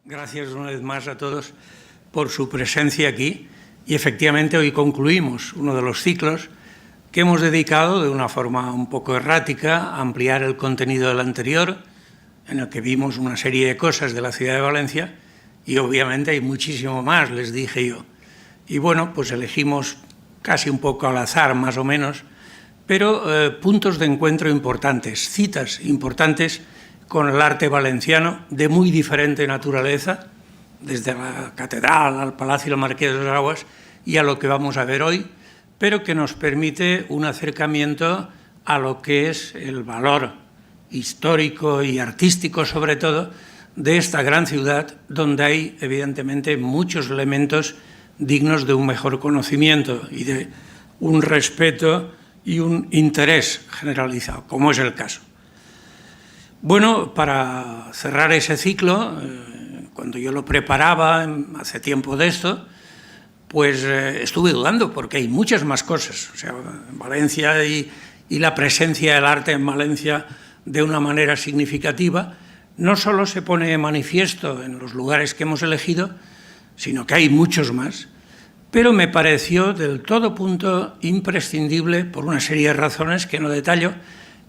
Gracias una vez más a todos por su presencia aquí y efectivamente hoy concluimos uno de los ciclos que hemos dedicado de una forma un poco errática a ampliar el contenido del anterior, en el que vimos una serie de cosas de la ciudad de Valencia y obviamente hay muchísimo más, les dije yo. Y bueno, pues elegimos casi un poco al azar más o menos, pero puntos de encuentro importantes, citas importantes con el arte valenciano de muy diferente naturaleza, desde la catedral al Palacio del Marqués de las Aguas y a lo que vamos a ver hoy, pero que nos permite un acercamiento a lo que es el valor histórico y artístico, sobre todo, de esta gran ciudad, donde hay, evidentemente, muchos elementos dignos de un mejor conocimiento y de un respeto y un interés generalizado, como es el caso. Bueno, para cerrar ese ciclo, cuando yo lo preparaba hace tiempo de esto, pues estuve dudando porque hay muchas más cosas. O sea, Valencia y la presencia del arte en Valencia de una manera significativa no solo se pone de manifiesto en los lugares que hemos elegido, sino que hay muchos más, pero me pareció del todo punto imprescindible, por una serie de razones que no detallo,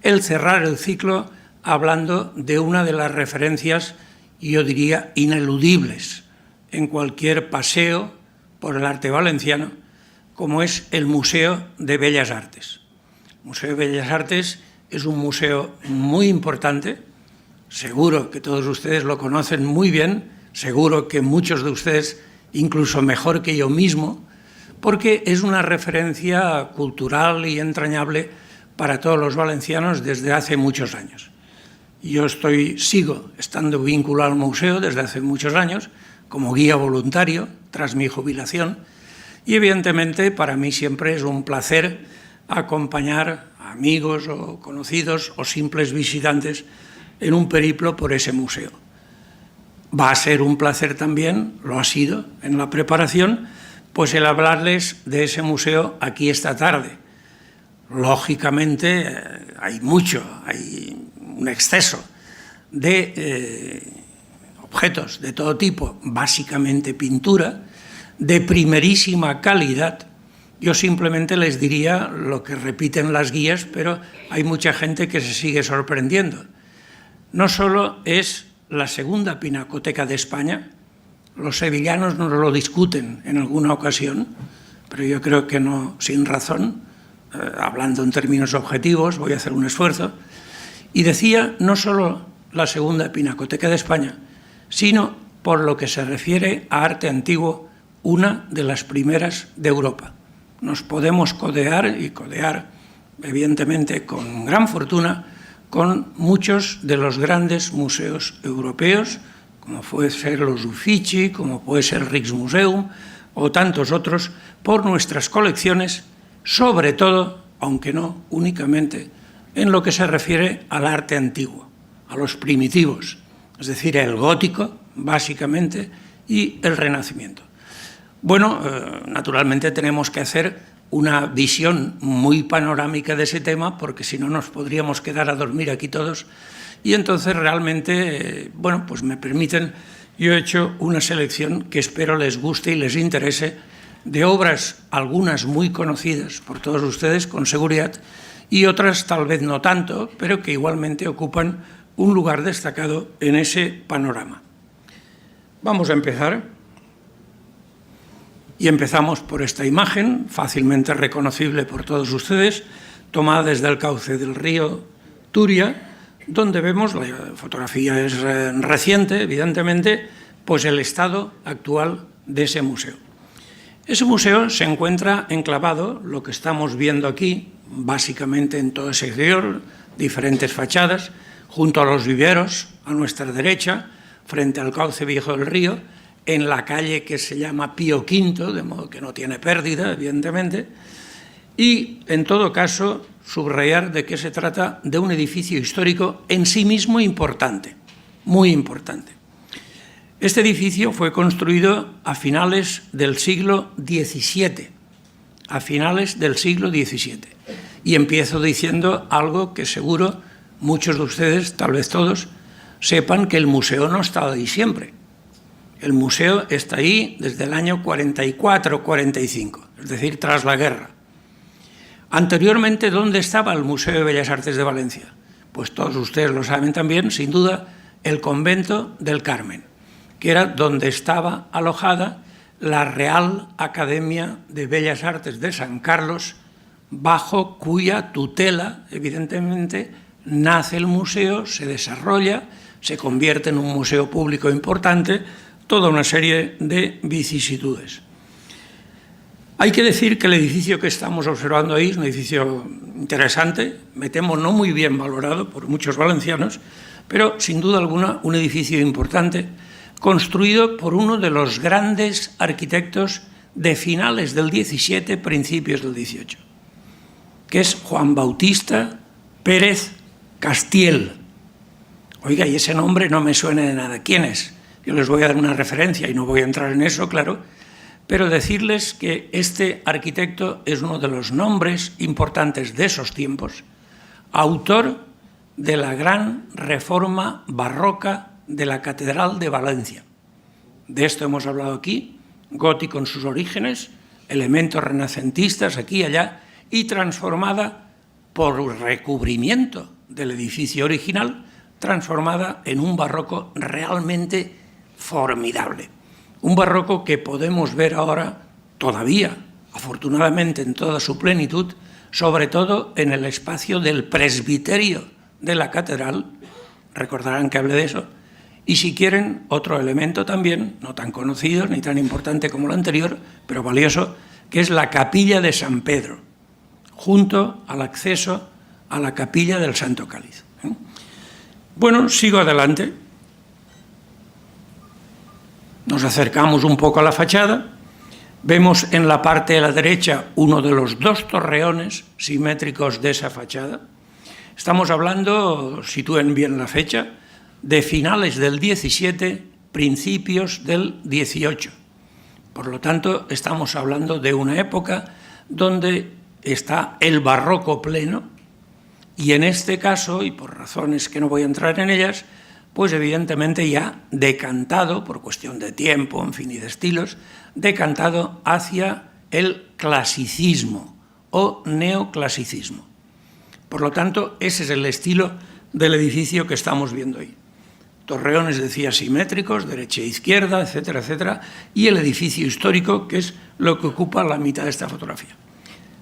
el cerrar el ciclo hablando de una de las referencias, yo diría, ineludibles en cualquier paseo por el arte valenciano, como es el Museo de Bellas Artes. El Museo de Bellas Artes es un museo muy importante, seguro que todos ustedes lo conocen muy bien, seguro que muchos de ustedes incluso mejor que yo mismo, porque es una referencia cultural y entrañable para todos los valencianos desde hace muchos años. Yo sigo estando vinculado al museo desde hace muchos años, como guía voluntario, tras mi jubilación, y evidentemente para mí siempre es un placer acompañar a amigos o conocidos o simples visitantes en un periplo por ese museo. Va a ser un placer también, lo ha sido en la preparación, pues el hablarles de ese museo aquí esta tarde. Lógicamente hay un exceso de objetos de todo tipo, básicamente pintura, de primerísima calidad. Yo simplemente les diría lo que repiten las guías, pero hay mucha gente que se sigue sorprendiendo. No solo es la segunda pinacoteca de España, los sevillanos nos lo discuten en alguna ocasión, pero yo creo que no sin razón, hablando en términos objetivos, voy a hacer un esfuerzo, y decía no solo la segunda pinacoteca de España, sino, por lo que se refiere a arte antiguo, una de las primeras de Europa. Nos podemos codear, evidentemente, con gran fortuna, con muchos de los grandes museos europeos, como puede ser los Uffizi, como puede ser el Rijksmuseum, o tantos otros, por nuestras colecciones, sobre todo, aunque no únicamente, en lo que se refiere al arte antiguo, a los primitivos, es decir, el gótico, básicamente, y el Renacimiento. Bueno, naturalmente tenemos que hacer una visión muy panorámica de ese tema, porque si no nos podríamos quedar a dormir aquí todos, y entonces realmente, bueno, pues me permiten, yo he hecho una selección que espero les guste y les interese, de obras, algunas muy conocidas por todos ustedes, con seguridad, y otras tal vez no tanto, pero que igualmente ocupan un lugar destacado en ese panorama. Vamos a empezar. Y empezamos por esta imagen, fácilmente reconocible por todos ustedes, tomada desde el cauce del río Turia, donde vemos, la fotografía es reciente, evidentemente, pues el estado actual de ese museo. Ese museo se encuentra enclavado, lo que estamos viendo aquí, básicamente en todo ese exterior, diferentes fachadas, junto a los viveros, a nuestra derecha, frente al cauce viejo del río, en la calle que se llama Pío V, de modo que no tiene pérdida, evidentemente, y, en todo caso, subrayar de que se trata de un edificio histórico en sí mismo importante, muy importante. Este edificio fue construido a finales del siglo XVII, a finales del siglo XVII. Y empiezo diciendo algo que seguro muchos de ustedes, tal vez todos, sepan que el museo no ha estado ahí siempre. El museo está ahí desde el año 44-45, es decir, tras la guerra. Anteriormente, ¿dónde estaba el Museo de Bellas Artes de Valencia? Pues todos ustedes lo saben también, sin duda, el Convento del Carmen, que era donde estaba alojada la Real Academia de Bellas Artes de San Carlos, bajo cuya tutela, evidentemente, nace el museo, se desarrolla, se convierte en un museo público importante, toda una serie de vicisitudes. Hay que decir que el edificio que estamos observando ahí es un edificio interesante, me temo no muy bien valorado por muchos valencianos, pero sin duda alguna un edificio importante, construido por uno de los grandes arquitectos de finales del XVII, principios del XVIII, que es Juan Bautista Pérez Castiel. Oiga, y ese nombre no me suena de nada. ¿Quién es? Yo les voy a dar una referencia y no voy a entrar en eso, claro, pero decirles que este arquitecto es uno de los nombres importantes de esos tiempos, autor de la gran reforma barroca de la Catedral de Valencia. De esto hemos hablado aquí, gótico en sus orígenes, elementos renacentistas aquí y allá, y transformada por recubrimiento del edificio original, transformada en un barroco realmente formidable. Un barroco que podemos ver ahora todavía, afortunadamente en toda su plenitud, sobre todo en el espacio del presbiterio de la catedral, recordarán que hablé de eso, y si quieren otro elemento también, no tan conocido ni tan importante como el anterior, pero valioso, que es la capilla de San Pedro, junto al acceso a la capilla del Santo Cáliz. Bueno, sigo adelante. Nos acercamos un poco a la fachada, vemos en la parte de la derecha uno de los dos torreones simétricos de esa fachada. Estamos hablando, sitúen bien la fecha, de finales del XVII, principios del XVIII. Por lo tanto, estamos hablando de una época donde está el barroco pleno y en este caso, y por razones que no voy a entrar en ellas, pues evidentemente ya decantado, por cuestión de tiempo, en fin, y de estilos, decantado hacia el clasicismo o neoclasicismo. Por lo tanto, ese es el estilo del edificio que estamos viendo ahí. Torreones, decía, simétricos, derecha e izquierda, etcétera, etcétera, y el edificio histórico, que es lo que ocupa la mitad de esta fotografía.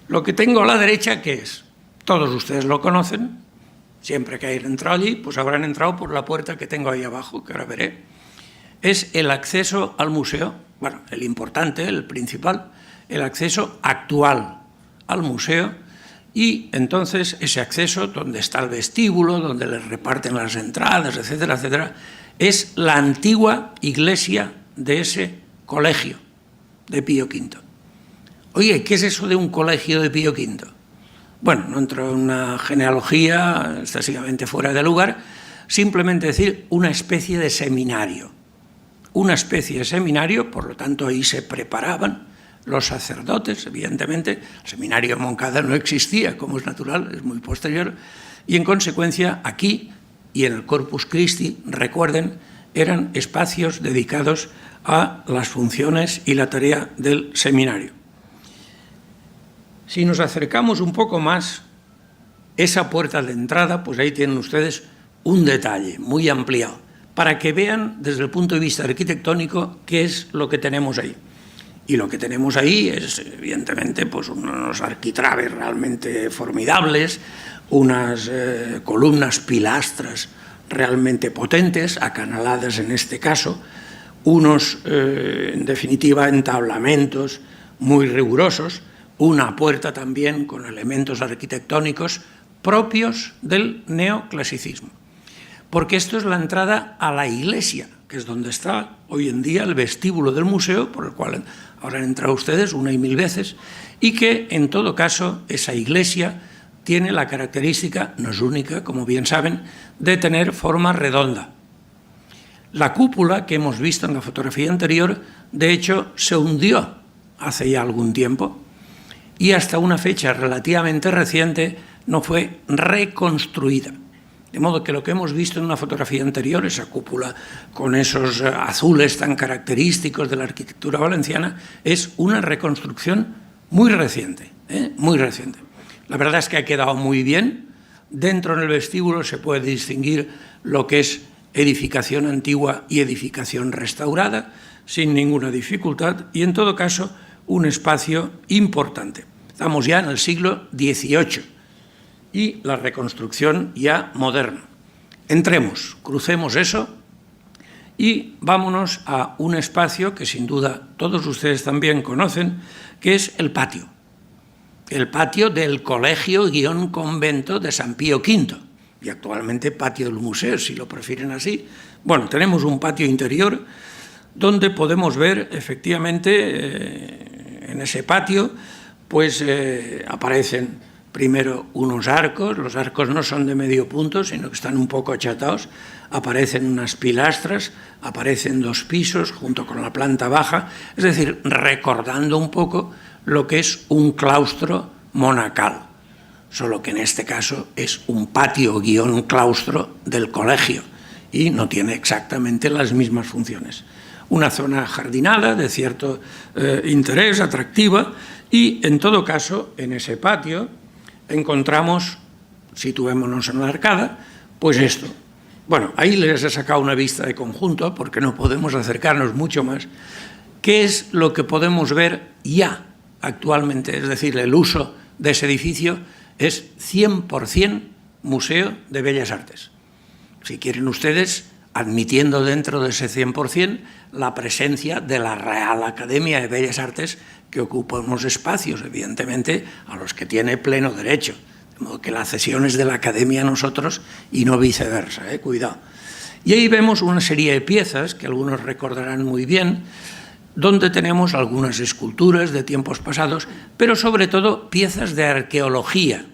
Lo que tengo a la derecha, ¿qué es? Todos ustedes lo conocen, siempre que hayan entrado allí, pues habrán entrado por la puerta que tengo ahí abajo, que ahora veré. Es el acceso al museo, bueno, el importante, el principal, el acceso actual al museo, y entonces ese acceso, donde está el vestíbulo, donde les reparten las entradas, etcétera, etcétera, es la antigua iglesia de ese colegio de Pío V. Oye, ¿qué es eso de un colegio de Pío V? Bueno, no entro en una genealogía excesivamente fuera de lugar, simplemente decir una especie de seminario. Una especie de seminario, por lo tanto ahí se preparaban los sacerdotes, evidentemente. El seminario de Moncada no existía, como es natural, es muy posterior, y en consecuencia aquí y en el Corpus Christi, recuerden, eran espacios dedicados a las funciones y la tarea del seminario. Si nos acercamos un poco más, esa puerta de entrada, pues ahí tienen ustedes un detalle muy ampliado, para que vean desde el punto de vista arquitectónico qué es lo que tenemos ahí. Y lo que tenemos ahí es, evidentemente, pues unos arquitraves realmente formidables, unas columnas pilastras realmente potentes, acanaladas en este caso, unos, en definitiva, entablamentos muy rigurosos, una puerta también con elementos arquitectónicos propios del neoclasicismo. Porque esto es la entrada a la iglesia, que es donde está hoy en día el vestíbulo del museo, por el cual habrán entrado ustedes una y mil veces, y que, en todo caso, esa iglesia tiene la característica, no es única, como bien saben, de tener forma redonda. La cúpula que hemos visto en la fotografía anterior, de hecho, se hundió hace ya algún tiempo, y hasta una fecha relativamente reciente no fue reconstruida. De modo que lo que hemos visto en una fotografía anterior, esa cúpula con esos azules tan característicos de la arquitectura valenciana, es una reconstrucción muy reciente, muy reciente. La verdad es que ha quedado muy bien. Dentro en el vestíbulo se puede distinguir lo que es edificación antigua y edificación restaurada, sin ninguna dificultad, y en todo caso un espacio importante. Estamos ya en el siglo XVIII y la reconstrucción ya moderna. Entremos, crucemos eso y vámonos a un espacio que sin duda todos ustedes también conocen, que es el patio. El patio del Colegio-Convento de San Pío V, y actualmente patio del museo, si lo prefieren así. Bueno, tenemos un patio interior donde podemos ver, efectivamente, en ese patio, pues aparecen primero unos arcos. Los arcos no son de medio punto, sino que están un poco achatados. Aparecen unas pilastras, aparecen 2 pisos junto con la planta baja, es decir, recordando un poco lo que es un claustro monacal, solo que en este caso es un patio-claustro del colegio y no tiene exactamente las mismas funciones. Una zona jardinada de cierto interés, atractiva, y en todo caso en ese patio encontramos, situémonos en la arcada, pues esto. Bueno, ahí les he sacado una vista de conjunto porque no podemos acercarnos mucho más. ¿Qué es lo que podemos ver ya actualmente? Es decir, el uso de ese edificio es 100% Museo de Bellas Artes. Si quieren ustedes, admitiendo dentro de ese 100% la presencia de la Real Academia de Bellas Artes, que ocupa unos espacios, evidentemente, a los que tiene pleno derecho. De modo que la cesión es de la Academia a nosotros y no viceversa, cuidado. Y ahí vemos una serie de piezas que algunos recordarán muy bien, donde tenemos algunas esculturas de tiempos pasados, pero sobre todo piezas de arqueología.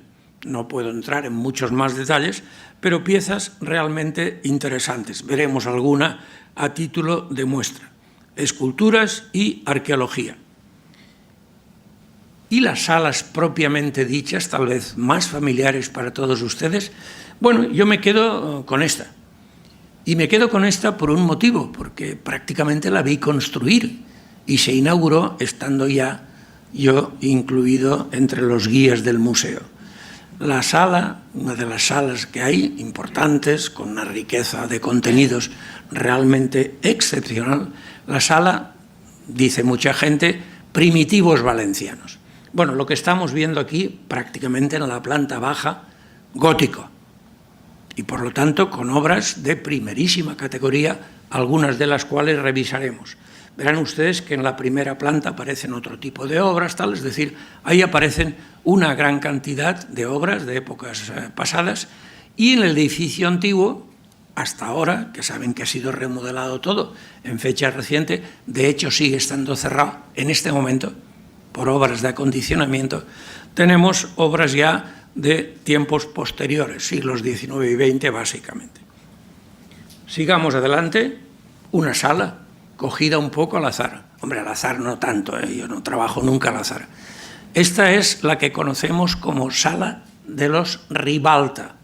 No puedo entrar en muchos más detalles, pero piezas realmente interesantes. Veremos alguna a título de muestra. Esculturas y arqueología. Y las salas propiamente dichas, tal vez más familiares para todos ustedes, bueno, yo me quedo con esta. Y me quedo con esta por un motivo, porque prácticamente la vi construir y se inauguró estando ya yo incluido entre los guías del museo. La sala, una de las salas que hay, importantes, con una riqueza de contenidos realmente excepcional, la sala, dice mucha gente, primitivos valencianos. Bueno, lo que estamos viendo aquí, prácticamente en la planta baja, gótico, y por lo tanto con obras de primerísima categoría, algunas de las cuales revisaremos. Verán ustedes que en la primera planta aparecen otro tipo de obras, tal, es decir, ahí aparecen una gran cantidad de obras de épocas pasadas, y en el edificio antiguo, hasta ahora, que saben que ha sido remodelado todo en fecha reciente, de hecho sigue estando cerrado en este momento por obras de acondicionamiento, tenemos obras ya de tiempos posteriores, siglos XIX y XX básicamente. Sigamos adelante, una sala cogida un poco al azar. Hombre, al azar no tanto, yo no trabajo nunca al azar. Esta es la que conocemos como Sala de los Ribalta,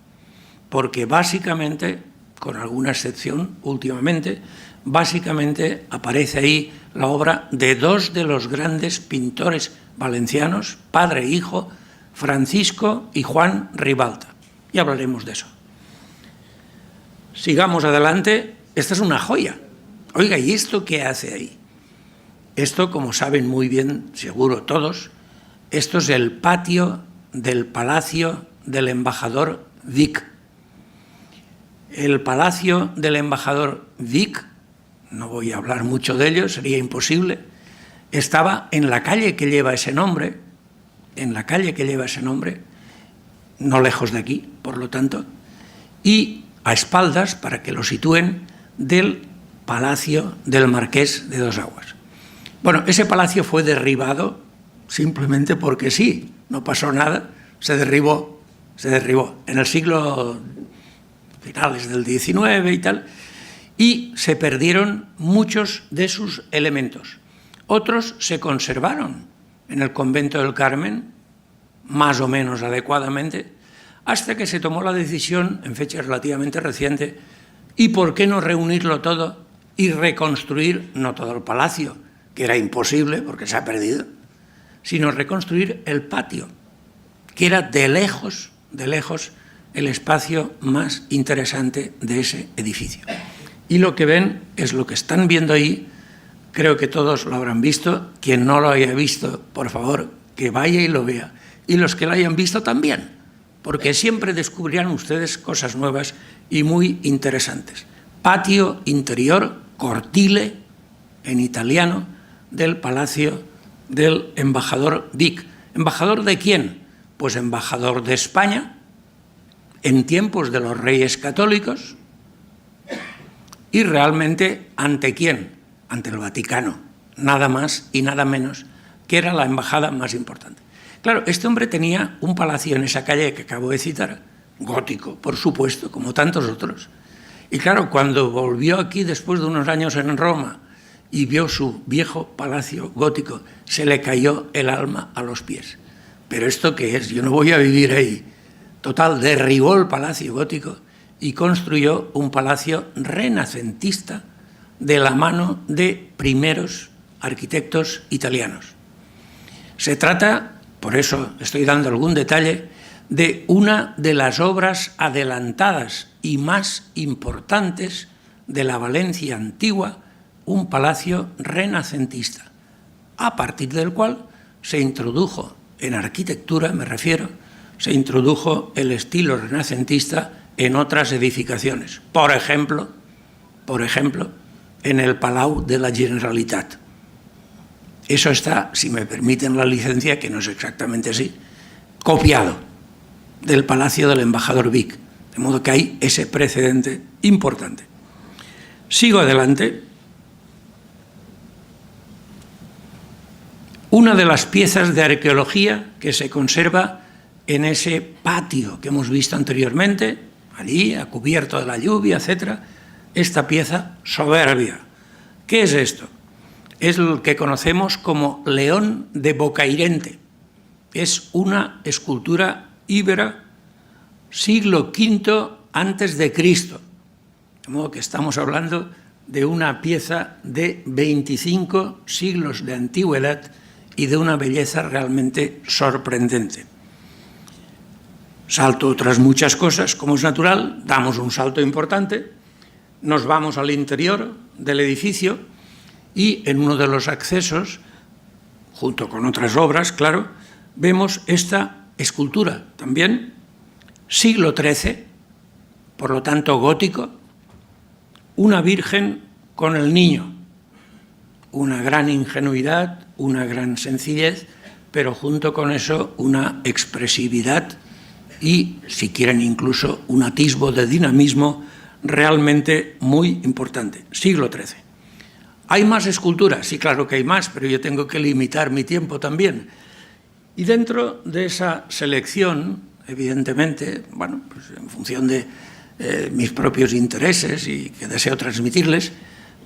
porque básicamente, con alguna excepción últimamente, básicamente aparece ahí la obra de 2 de los grandes pintores valencianos, padre e hijo, Francisco y Juan Ribalta. Y hablaremos de eso. Sigamos adelante. Esta es una joya. Oiga, ¿y esto qué hace ahí? Esto, como saben muy bien, seguro todos, esto es el patio del Palacio del Embajador Vic. El Palacio del Embajador Vic, no voy a hablar mucho de ello, sería imposible, estaba en la calle que lleva ese nombre, no lejos de aquí, por lo tanto, y a espaldas, para que lo sitúen, del Palacio del Marqués de Dos Aguas. Bueno, ese palacio fue derribado simplemente porque sí, no pasó nada, se derribó en el siglo finales del XIX y tal, y se perdieron muchos de sus elementos. Otros se conservaron en el convento del Carmen, más o menos adecuadamente. hasta que se tomó la decisión, en fecha relativamente reciente, y por qué no reunirlo todo y reconstruir, no todo el palacio, que era imposible porque se ha perdido, sino reconstruir el patio, que era de lejos el espacio más interesante de ese edificio. Y lo que ven es lo que están viendo ahí. Creo que todos lo habrán visto. Quien no lo haya visto, por favor, que vaya y lo vea. Y los que lo hayan visto también, porque siempre descubrirán ustedes cosas nuevas y muy interesantes. Patio interior, cortile, en italiano, del Palacio del Embajador Vic. ¿Embajador de quién? Pues embajador de España, en tiempos de los Reyes Católicos, y realmente, ¿ante quién? Ante el Vaticano, nada más y nada menos, que era la embajada más importante. Claro, este hombre tenía un palacio en esa calle que acabo de citar, gótico, por supuesto, como tantos otros. Y claro, cuando volvió aquí después de unos años en Roma y vio su viejo palacio gótico, se le cayó el alma a los pies. ¿Pero esto qué es? Yo no voy a vivir ahí. Total, derribó el palacio gótico y construyó un palacio renacentista de la mano de primeros arquitectos italianos. Se trata, por eso estoy dando algún detalle, de una de las obras adelantadas y más importantes de la Valencia antigua, un palacio renacentista, a partir del cual se introdujo en arquitectura, me refiero, se introdujo el estilo renacentista en otras edificaciones. Por ejemplo, en el Palau de la Generalitat. Eso está, si me permiten la licencia, que no es exactamente así, copiado del Palacio del Embajador Vic. De modo que hay ese precedente importante. Sigo adelante. Una de las piezas de arqueología que se conserva en ese patio que hemos visto anteriormente, allí, a cubierto de la lluvia, etc., esta pieza soberbia. ¿Qué es esto? Es lo que conocemos como León de Bocairente. Es una escultura íbera, siglo V antes de Cristo. De modo que estamos hablando de una pieza de 25 siglos de antigüedad y de una belleza realmente sorprendente. Salto otras muchas cosas, como es natural, damos un salto importante, nos vamos al interior del edificio y en uno de los accesos, junto con otras obras, claro, vemos esta escultura también, siglo XIII, por lo tanto gótico, una Virgen con el Niño, una gran ingenuidad, una gran sencillez, pero junto con eso una expresividad y, si quieren, incluso un atisbo de dinamismo realmente muy importante. Siglo XIII. ¿Hay más esculturas? Sí, claro que hay más, pero yo tengo que limitar mi tiempo también. Y dentro de esa selección, evidentemente, bueno, pues en función de mis propios intereses y que deseo transmitirles,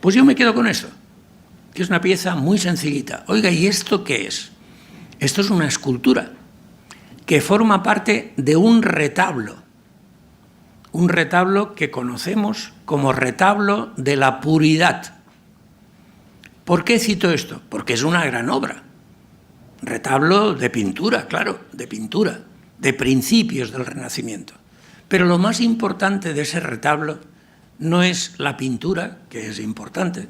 pues yo me quedo con esto, que es una pieza muy sencillita. Oiga, ¿y esto qué es? Esto es una escultura que forma parte de un retablo que conocemos como retablo de la puridad. ¿Por qué cito esto? Porque es una gran obra. Retablo de pintura, claro, de pintura, de principios del Renacimiento. Pero lo más importante de ese retablo no es la pintura, que es importante,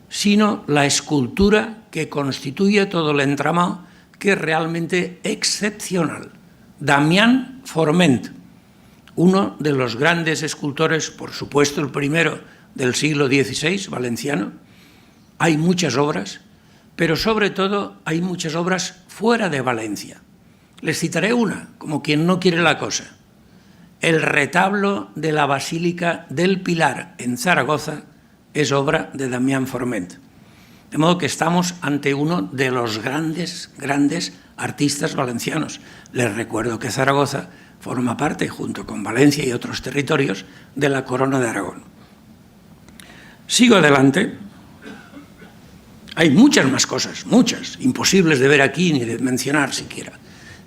sino la escultura que constituye todo el entramado, que es realmente excepcional. Damián Forment, uno de los grandes escultores, por supuesto el primero del siglo XVI, valenciano. Hay muchas obras, pero sobre todo hay muchas obras fuera de Valencia. Les citaré una, como quien no quiere la cosa. El retablo de la Basílica del Pilar en Zaragoza es obra de Damián Forment. De modo que estamos ante uno de los grandes artistas valencianos. Les recuerdo que Zaragoza forma parte, junto con Valencia y otros territorios, de la Corona de Aragón. Sigo adelante. Hay muchas más cosas, muchas, imposibles de ver aquí ni de mencionar siquiera.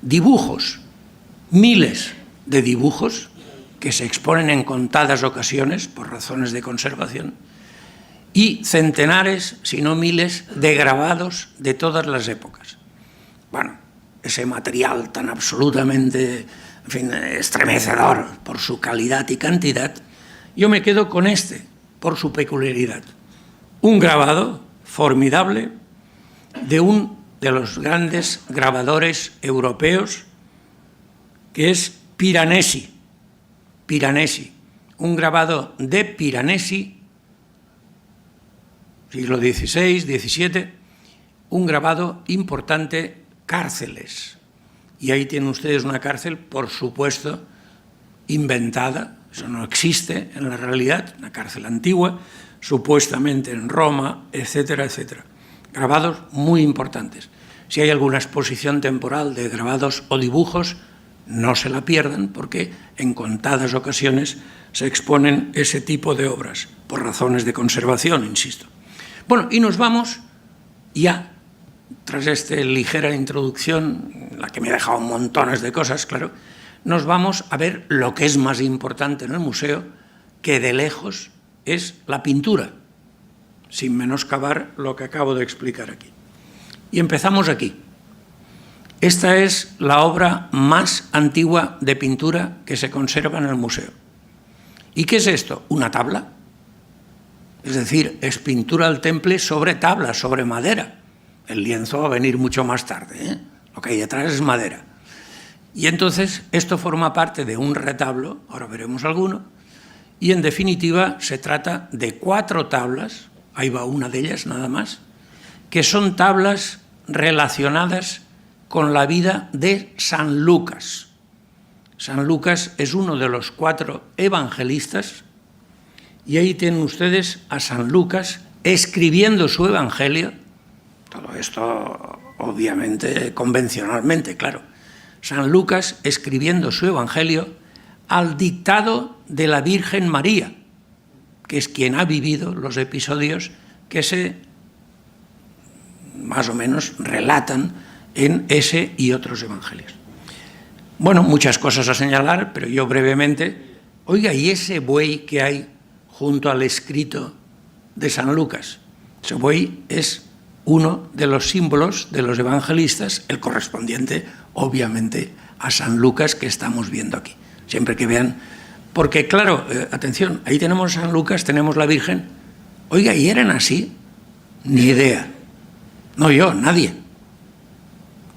Dibujos, miles, de dibujos que se exponen en contadas ocasiones por razones de conservación, y centenares, si no miles, de grabados de todas las épocas. Bueno, ese material tan absolutamente, en fin, estremecedor por su calidad y cantidad, yo me quedo con este, por su peculiaridad. Un grabado formidable de uno de los grandes grabadores europeos, que es Piranesi. Piranesi, un grabado de Piranesi, siglo XVI, XVII, un grabado importante, cárceles. Y ahí tienen ustedes una cárcel, por supuesto, inventada, eso no existe en la realidad, una cárcel antigua, supuestamente en Roma, etcétera, etcétera. Grabados muy importantes. Si hay alguna exposición temporal de grabados o dibujos, no se la pierdan, porque en contadas ocasiones se exponen ese tipo de obras, por razones de conservación, insisto. Bueno, y nos vamos ya, tras esta ligera introducción, la que me ha dejado montones de cosas, claro, nos vamos a ver lo que es más importante en el museo, que de lejos es la pintura, sin menoscabar lo que acabo de explicar aquí. Y empezamos aquí. Esta es la obra más antigua de pintura que se conserva en el museo. ¿Y qué es esto? Una tabla. Es decir, es pintura al temple sobre tabla, sobre madera. El lienzo va a venir mucho más tarde, ¿eh? Lo que hay detrás es madera. Y entonces esto forma parte de un retablo, ahora veremos alguno, y en definitiva se trata de 4 tablas, ahí va una de ellas nada más, que son tablas relacionadas con la vida de San Lucas. San Lucas es uno de los 4 evangelistas, y ahí tienen ustedes a San Lucas escribiendo su evangelio, todo esto obviamente convencionalmente, claro. San Lucas escribiendo su evangelio al dictado de la Virgen María, que es quien ha vivido los episodios que se más o menos relatan en ese y otros evangelios. Bueno, muchas cosas a señalar, pero yo brevemente, oiga, ¿y ese buey que hay junto al escrito de San Lucas? Ese buey es uno de los símbolos de los evangelistas, el correspondiente, obviamente, a San Lucas que estamos viendo aquí. Siempre que vean, porque claro, atención, ahí tenemos a San Lucas, tenemos la Virgen. Oiga, ¿y eran así? Ni idea. No yo, nadie.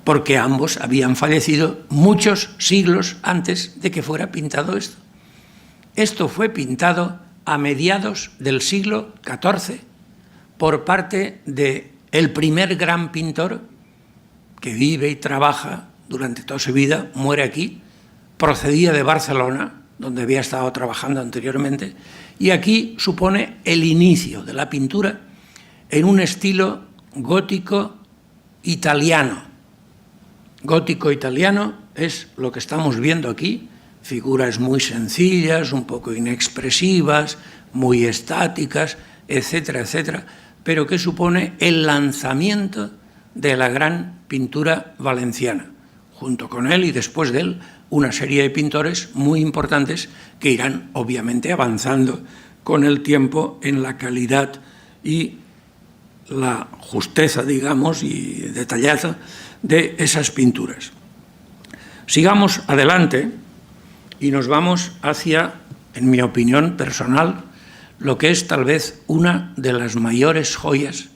Porque ambos habían fallecido muchos siglos antes de que fuera pintado esto. Esto fue pintado a mediados del siglo XIV por parte del primer gran pintor que vive y trabaja durante toda su vida, muere aquí, procedía de Barcelona, donde había estado trabajando anteriormente, y aquí supone el inicio de la pintura en un estilo gótico italiano. Gótico italiano es lo que estamos viendo aquí, figuras muy sencillas, un poco inexpresivas, muy estáticas, etcétera, etcétera, pero que supone el lanzamiento de la gran pintura valenciana. Junto con él y después de él, una serie de pintores muy importantes que irán, obviamente, avanzando con el tiempo en la calidad y la justeza, digamos, y detallada de esas pinturas. Sigamos adelante y nos vamos hacia, en mi opinión personal, lo que es tal vez una de las mayores joyas,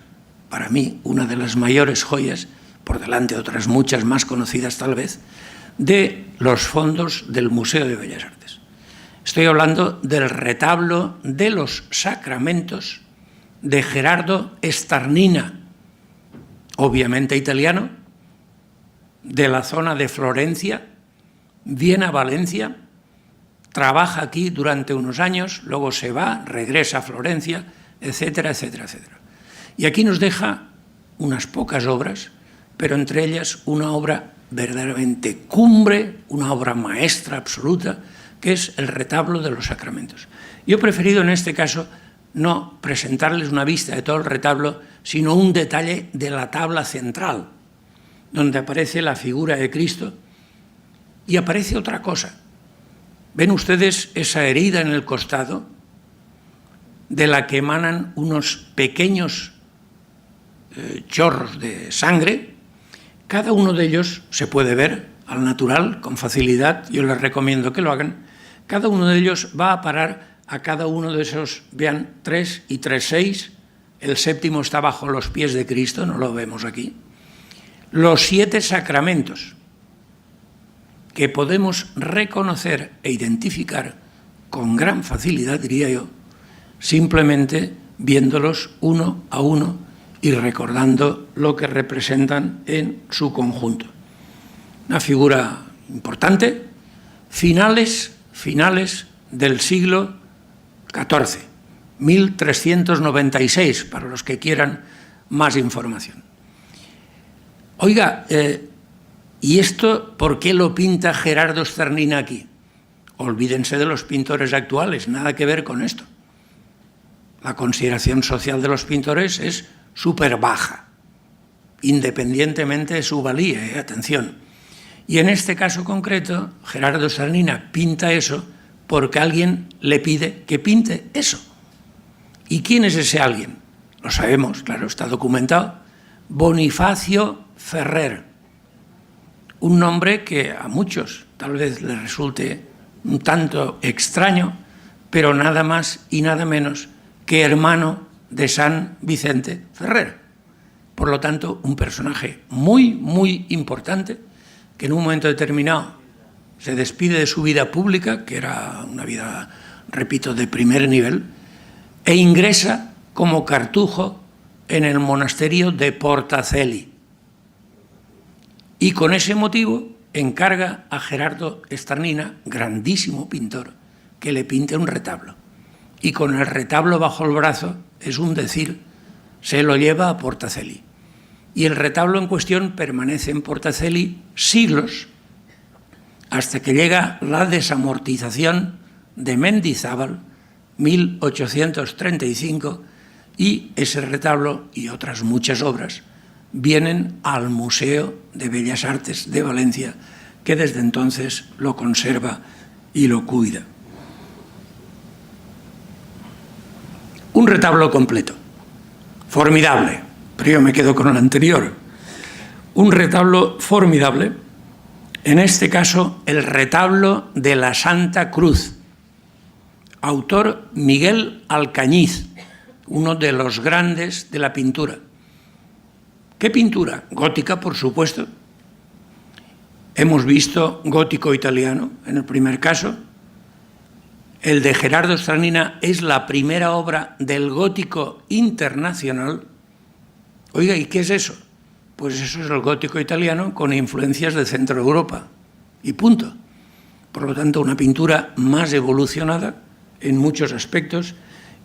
para mí, una de las mayores joyas, por delante de otras muchas más conocidas tal vez, de los fondos del Museo de Bellas Artes. Estoy hablando del retablo de los sacramentos de Gerardo Starnina, obviamente italiano, de la zona de Florencia, viene a Valencia, trabaja aquí durante unos años, luego se va, regresa a Florencia, etcétera, etcétera, etcétera. Y aquí nos deja unas pocas obras, pero entre ellas una obra verdaderamente cumbre, una obra maestra absoluta, que es el retablo de los sacramentos. Yo he preferido en este caso no presentarles una vista de todo el retablo, sino un detalle de la tabla central, donde aparece la figura de Cristo y aparece otra cosa, ¿Ven ustedes esa herida en el costado de la que emanan unos pequeños chorros de sangre? Cada uno de ellos se puede ver al natural, con facilidad, yo les recomiendo que lo hagan. Cada uno de ellos va a parar a cada uno de esos, vean, 3 y 3, 6, el séptimo está bajo los pies de Cristo, no lo vemos aquí. Los 7 sacramentos que podemos reconocer e identificar con gran facilidad, diría yo, simplemente viéndolos uno a uno y recordando lo que representan en su conjunto. Una figura importante, finales del siglo XIV, 1396, para los que quieran más información. Oiga, ¿y esto por qué lo pinta Gerardo Sternina aquí? Olvídense de los pintores actuales, nada que ver con esto. La consideración social de los pintores es súper baja, independientemente de su valía, atención. Y en este caso concreto, Gerardo Sternina pinta eso porque alguien le pide que pinte eso. ¿Y quién es ese alguien? Lo sabemos, claro, está documentado. Bonifacio Ferrer, un nombre que a muchos tal vez les resulte un tanto extraño, pero nada más y nada menos que hermano de San Vicente Ferrer. Por lo tanto, un personaje muy, muy importante que en un momento determinado se despide de su vida pública, que era una vida, repito, de primer nivel, e ingresa como cartujo en el monasterio de Portacelli. Y con ese motivo encarga a Gerardo Sternina, grandísimo pintor, que le pinte un retablo. Y con el retablo bajo el brazo, es un decir, se lo lleva a Portacelli. Y el retablo en cuestión permanece en Portacelli siglos, hasta que llega la desamortización de Mendizábal, 1835, y ese retablo y otras muchas obras vienen al Museo de Bellas Artes de Valencia, que desde entonces lo conserva y lo cuida. Un retablo completo, formidable, pero yo me quedo con el anterior. Un retablo formidable, en este caso el retablo de la Santa Cruz, autor Miguel Alcañiz, uno de los grandes de la pintura. ¿Qué pintura? Gótica, por supuesto. Hemos visto gótico italiano en el primer caso. El de Gerardo Sternina es la primera obra del gótico internacional. Oiga, ¿y qué es eso? Pues eso es el gótico italiano con influencias de Centro Europa. Y punto. Por lo tanto, una pintura más evolucionada en muchos aspectos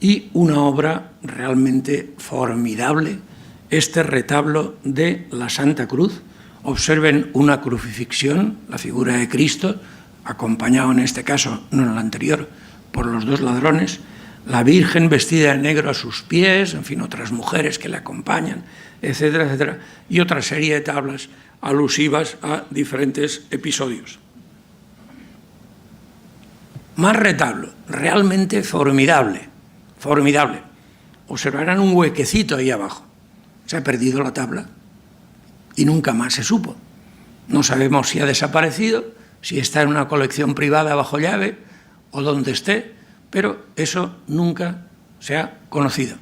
y una obra realmente formidable, este retablo de la Santa Cruz. Observen una crucifixión, la figura de Cristo, acompañado en este caso, no en el anterior, por los 2 ladrones, la Virgen vestida de negro a sus pies, en fin, otras mujeres que le acompañan, etcétera, etcétera, y otra serie de tablas alusivas a diferentes episodios. Más retablo, realmente formidable, formidable. Observarán un huequecito ahí abajo. Se ha perdido la tabla y nunca más se supo. No sabemos si ha desaparecido, si está en una colección privada bajo llave o donde esté, pero eso nunca se ha conocido.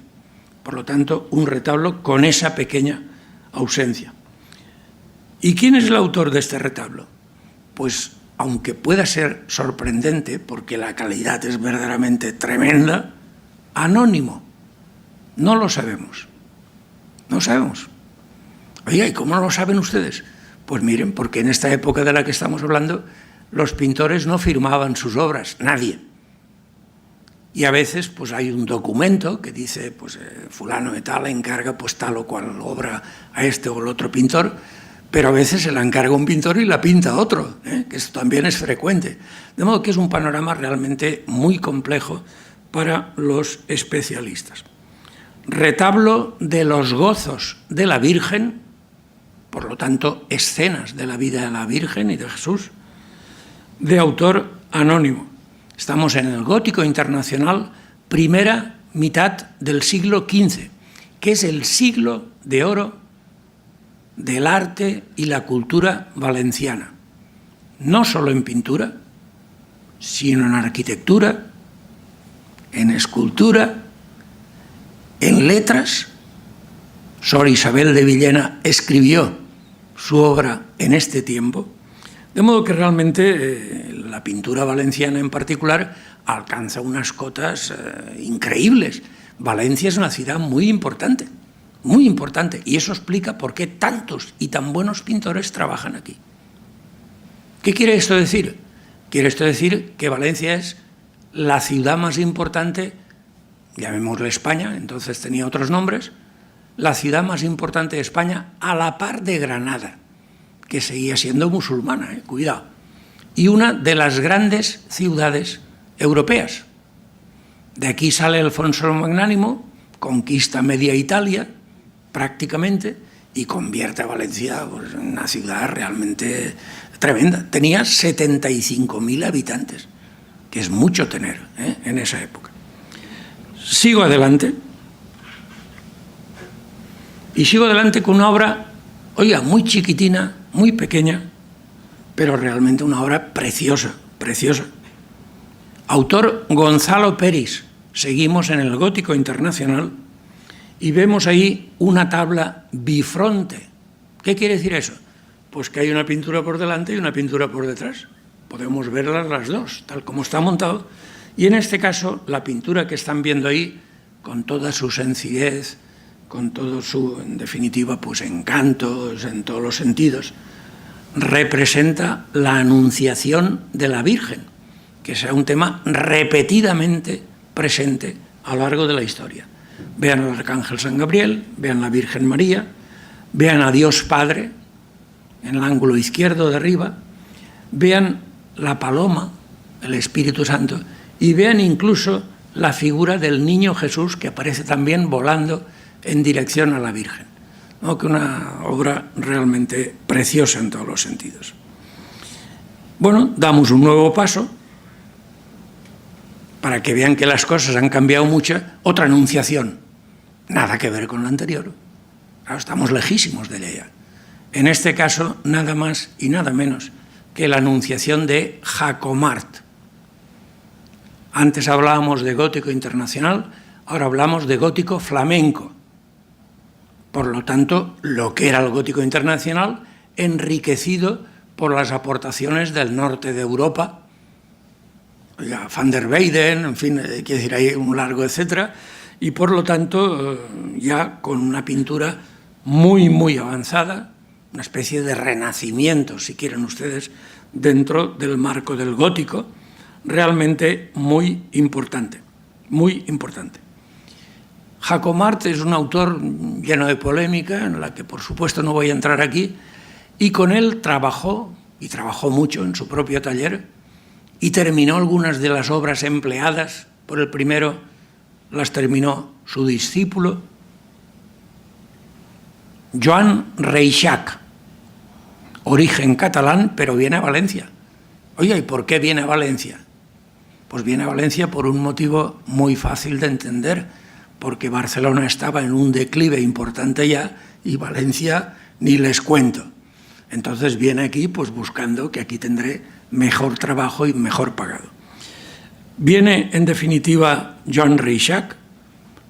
Por lo tanto, un retablo con esa pequeña ausencia. ¿Y quién es el autor de este retablo? Pues, aunque pueda ser sorprendente, porque la calidad es verdaderamente tremenda, anónimo. No lo sabemos. No sabemos. Oiga, ¿y cómo lo saben ustedes? Pues miren, porque en esta época de la que estamos hablando, los pintores no firmaban sus obras, nadie. Y a veces pues hay un documento que dice, pues fulano de tal encarga pues tal o cual obra a este o el otro pintor, pero a veces se la encarga un pintor y la pinta otro, que esto también es frecuente. De modo que es un panorama realmente muy complejo para los especialistas. Retablo de los gozos de la Virgen, por lo tanto, escenas de la vida de la Virgen y de Jesús, de autor anónimo. Estamos en el gótico internacional, primera mitad del siglo XV, que es el siglo de oro del arte y la cultura valenciana. No solo en pintura, sino en arquitectura, en escultura, en letras. Sor Isabel de Villena escribió su obra en este tiempo, de modo que realmente la pintura valenciana en particular alcanza unas cotas increíbles. Valencia es una ciudad muy importante, y eso explica por qué tantos y tan buenos pintores trabajan aquí. ¿Qué quiere esto decir? Quiere esto decir que Valencia es la ciudad más importante, llamémosle España, entonces tenía otros nombres, la ciudad más importante de España a la par de Granada, que seguía siendo musulmana, cuidado, y una de las grandes ciudades europeas. De aquí sale Alfonso el Magnánimo, conquista media Italia, prácticamente, y convierte a Valencia pues, en una ciudad realmente tremenda. Tenía 75.000 habitantes, que es mucho tener en esa época. Sigo adelante. Y sigo adelante con una obra, oiga, muy chiquitina, muy pequeña, pero realmente una obra preciosa, preciosa. Autor Gonzalo Peris. Seguimos en el gótico internacional y vemos ahí una tabla bifronte. ¿Qué quiere decir eso? Pues que hay una pintura por delante y una pintura por detrás. Podemos verlas las dos, tal como está montado. Y en este caso, la pintura que están viendo ahí, con toda su sencillez, con todo su, en definitiva, pues encantos en todos los sentidos, representa la anunciación de la Virgen, que será un tema repetidamente presente a lo largo de la historia. Vean al Arcángel San Gabriel, vean la Virgen María, vean a Dios Padre en el ángulo izquierdo de arriba, vean la paloma, el Espíritu Santo, y vean incluso la figura del niño Jesús que aparece también volando en dirección a la Virgen. ¿No? Que una obra realmente preciosa en todos los sentidos. Bueno, damos un nuevo paso para que vean que las cosas han cambiado mucho. Otra anunciación, nada que ver con la anterior. Claro, estamos lejísimos de ella ya. En este caso, nada más y nada menos que la anunciación de Jacomart. Antes hablábamos de gótico internacional, ahora hablamos de gótico flamenco. Por lo tanto, lo que era el gótico internacional, enriquecido por las aportaciones del norte de Europa, oiga, Van der Weyden, en fin, quiero decir, hay un largo etcétera, y por lo tanto, ya con una pintura muy, muy avanzada, una especie de renacimiento, si quieren ustedes, dentro del marco del gótico, realmente muy importante, muy importante. Jacomart es un autor lleno de polémica, en la que por supuesto no voy a entrar aquí, y con él trabajó, y trabajó mucho en su propio taller, y terminó algunas de las obras empleadas por el primero, las terminó su discípulo, Joan Reixac, origen catalán, pero viene a Valencia. Oye, ¿y por qué viene a Valencia? Pues viene a Valencia por un motivo muy fácil de entender, porque Barcelona estaba en un declive importante ya y Valencia ni les cuento. Entonces viene aquí pues buscando que aquí tendré mejor trabajo y mejor pagado. Viene, en definitiva, Joan Reixac,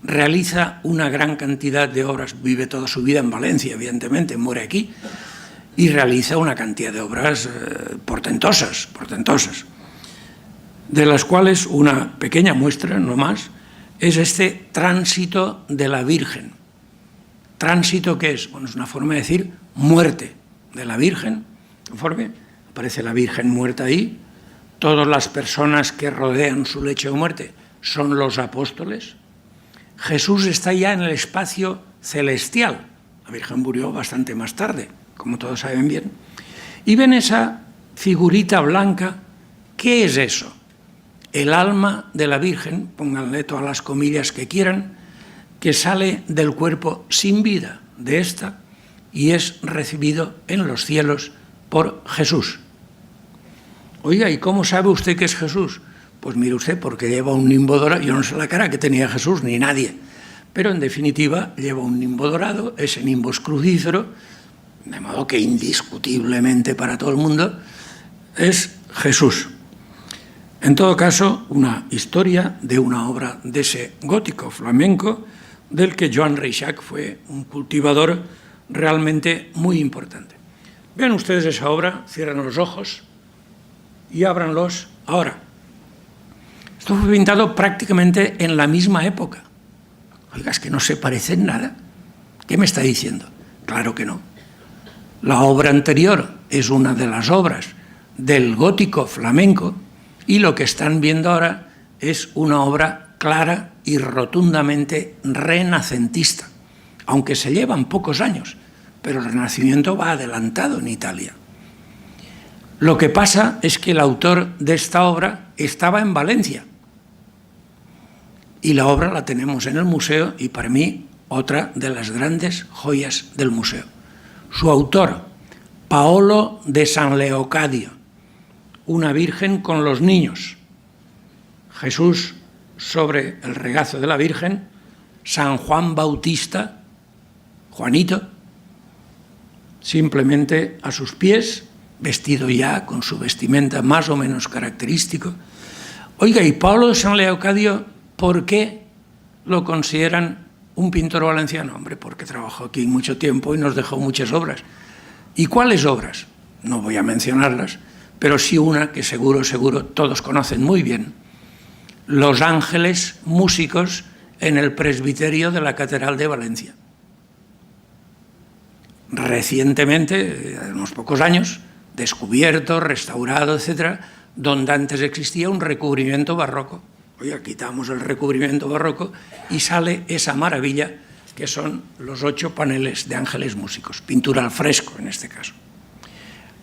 realiza una gran cantidad de obras, vive toda su vida en Valencia, evidentemente, muere aquí, y realiza una cantidad de obras portentosas, de las cuales una pequeña muestra, no más, es este tránsito de la Virgen. ¿Tránsito qué es? Bueno, es una forma de decir muerte de la Virgen, conforme aparece la Virgen muerta ahí, todas las personas que rodean su lecho de muerte son los apóstoles, Jesús está ya en el espacio celestial, la Virgen murió bastante más tarde, como todos saben bien, y ven esa figurita blanca. ¿Qué es eso? El alma de la Virgen, pónganle todas las comillas que quieran, que sale del cuerpo sin vida de esta y es recibido en los cielos por Jesús. Oiga, ¿y cómo sabe usted que es Jesús? Pues mire usted, porque lleva un nimbo dorado. Yo no sé la cara que tenía Jesús, ni nadie, pero en definitiva lleva un nimbo dorado, ese nimbo es crucífero, de modo que indiscutiblemente para todo el mundo es Jesús. En todo caso, una historia de una obra de ese gótico flamenco del que Joan Reixac fue un cultivador realmente muy importante. Vean ustedes esa obra, cierren los ojos y ábranlos ahora. Esto fue pintado prácticamente en la misma época. Oiga, es que no se parece en nada. ¿Qué me está diciendo? Claro que no. La obra anterior es una de las obras del gótico flamenco y lo que están viendo ahora es una obra clara y rotundamente renacentista, aunque se llevan pocos años, pero el Renacimiento va adelantado en Italia. Lo que pasa es que el autor de esta obra estaba en Valencia y la obra la tenemos en el museo y para mí otra de las grandes joyas del museo. Su autor, Paolo de San Leocadio, una virgen con los niños, Jesús sobre el regazo de la Virgen, San Juan Bautista, Juanito, simplemente a sus pies, vestido ya con su vestimenta más o menos característico. Oiga, y Paolo de San Leocadio, ¿por qué lo consideran un pintor valenciano? Hombre, porque trabajó aquí mucho tiempo y nos dejó muchas obras. ¿Y cuáles obras? No voy a mencionarlas, pero sí una que seguro todos conocen muy bien. Los ángeles músicos en el presbiterio de la Catedral de Valencia. Recientemente, en unos pocos años, descubierto, restaurado, etcétera, donde antes existía un recubrimiento barroco. Oiga, quitamos el recubrimiento barroco y sale esa maravilla que son los 8 paneles de ángeles músicos, pintura al fresco en este caso.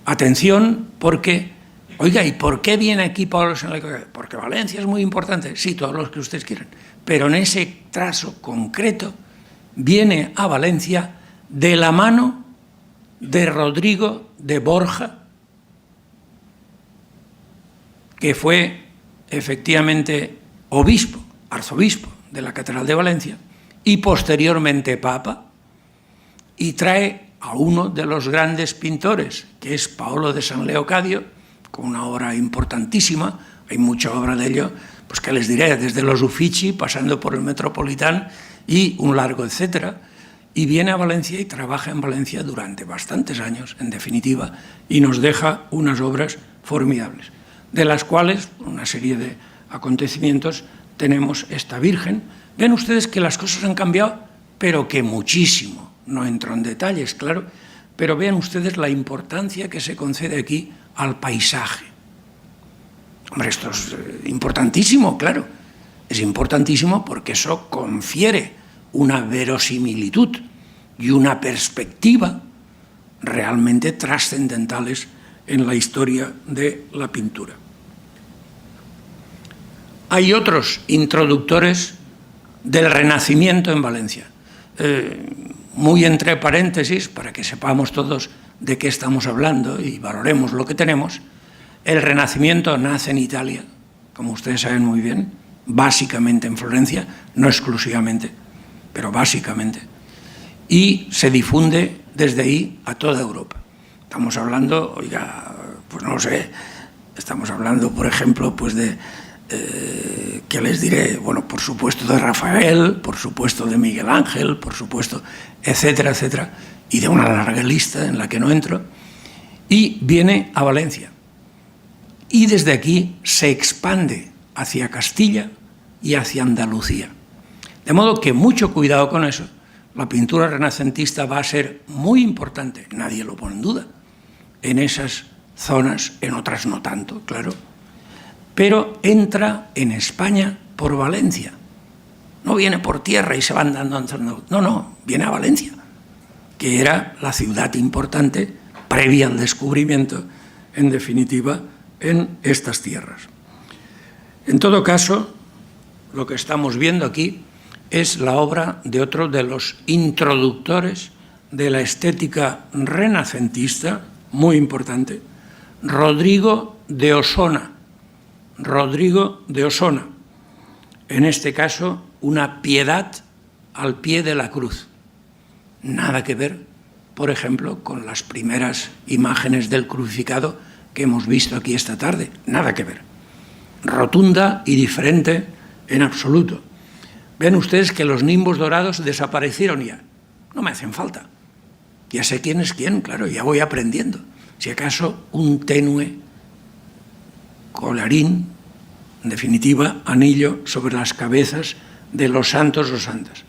Atención, porque, oiga, ¿y por qué viene aquí Pablo San Leocadio? Porque Valencia es muy importante, sí, todos los que ustedes quieran, pero en ese trazo concreto viene a Valencia de la mano de Rodrigo de Borja, que fue efectivamente obispo, arzobispo de la Catedral de Valencia y posteriormente papa, y trae a uno de los grandes pintores, que es Paolo de San Leocadio, con una obra importantísima, hay mucha obra de ello, pues que les diré, desde los Uffizi, pasando por el Metropolitán y un largo etcétera, y viene a Valencia y trabaja en Valencia durante bastantes años, en definitiva, y nos deja unas obras formidables, de las cuales, por una serie de acontecimientos, tenemos esta Virgen. Ven ustedes que las cosas han cambiado, pero que muchísimo. No entro en detalles, claro, pero vean ustedes la importancia que se concede aquí al paisaje. Hombre, esto es importantísimo, claro. Es importantísimo porque eso confiere una verosimilitud y una perspectiva realmente trascendentales en la historia de la pintura. Hay otros introductores del Renacimiento en Valencia. Muy entre paréntesis, para que sepamos todos de qué estamos hablando y valoremos lo que tenemos, el Renacimiento nace en Italia, como ustedes saben muy bien, básicamente en Florencia, no exclusivamente, pero básicamente, y se difunde desde ahí a toda Europa. Estamos hablando, oiga, pues no lo sé, estamos hablando, por ejemplo, pues de, ¿qué les diré? Bueno, por supuesto de Rafael, por supuesto de Miguel Ángel, por supuesto, etcétera, etcétera, y de una larga lista en la que no entro, y viene a Valencia. Y desde aquí se expande hacia Castilla y hacia Andalucía. De modo que mucho cuidado con eso. La pintura renacentista va a ser muy importante, nadie lo pone en duda, en esas zonas, en otras no tanto, claro, pero entra en España por Valencia. No viene por tierra y se van dando, no, viene a Valencia, que era la ciudad importante previa al descubrimiento, en definitiva, en estas tierras. En todo caso, lo que estamos viendo aquí es la obra de otro de los introductores de la estética renacentista, muy importante, Rodrigo de Osona. Rodrigo de Osona. En este caso, una piedad al pie de la cruz. Nada que ver, por ejemplo, con las primeras imágenes del crucificado que hemos visto aquí esta tarde. Nada que ver. Rotunda y diferente en absoluto. Ven ustedes que los nimbos dorados desaparecieron ya. No me hacen falta. Ya sé quién es quién, claro, ya voy aprendiendo. Si acaso un tenue colarín, en definitiva, anillo sobre las cabezas de los santos o santas.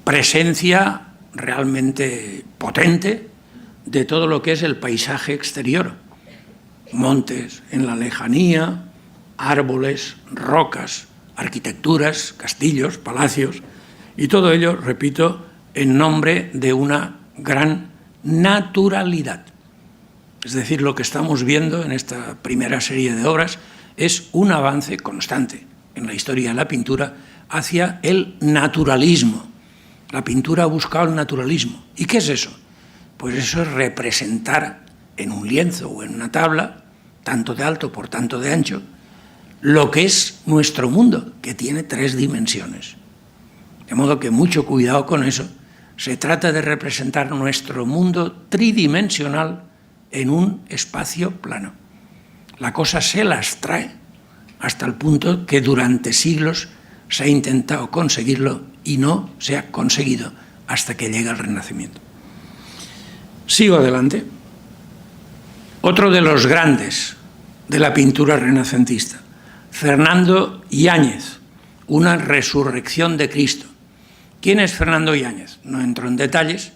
Presencia realmente potente de todo lo que es el paisaje exterior. Montes en la lejanía, árboles, rocas, arquitecturas, castillos, palacios, y todo ello, repito, en nombre de una gran naturalidad. Es decir, lo que estamos viendo en esta primera serie de obras es un avance constante en la historia de la pintura hacia el naturalismo. La pintura ha buscado el naturalismo. ¿Y qué es eso? Pues eso es representar en un lienzo o en una tabla, tanto de alto por tanto de ancho, lo que es nuestro mundo, que tiene 3 dimensiones. De modo que mucho cuidado con eso. Se trata de representar nuestro mundo tridimensional en un espacio plano. La cosa se las trae hasta el punto que durante siglos se ha intentado conseguirlo y no se ha conseguido hasta que llega el Renacimiento. Sigo adelante. Otro de los grandes de la pintura renacentista, Fernando Yáñez, una resurrección de Cristo. ¿Quién es Fernando Yáñez? No entro en detalles,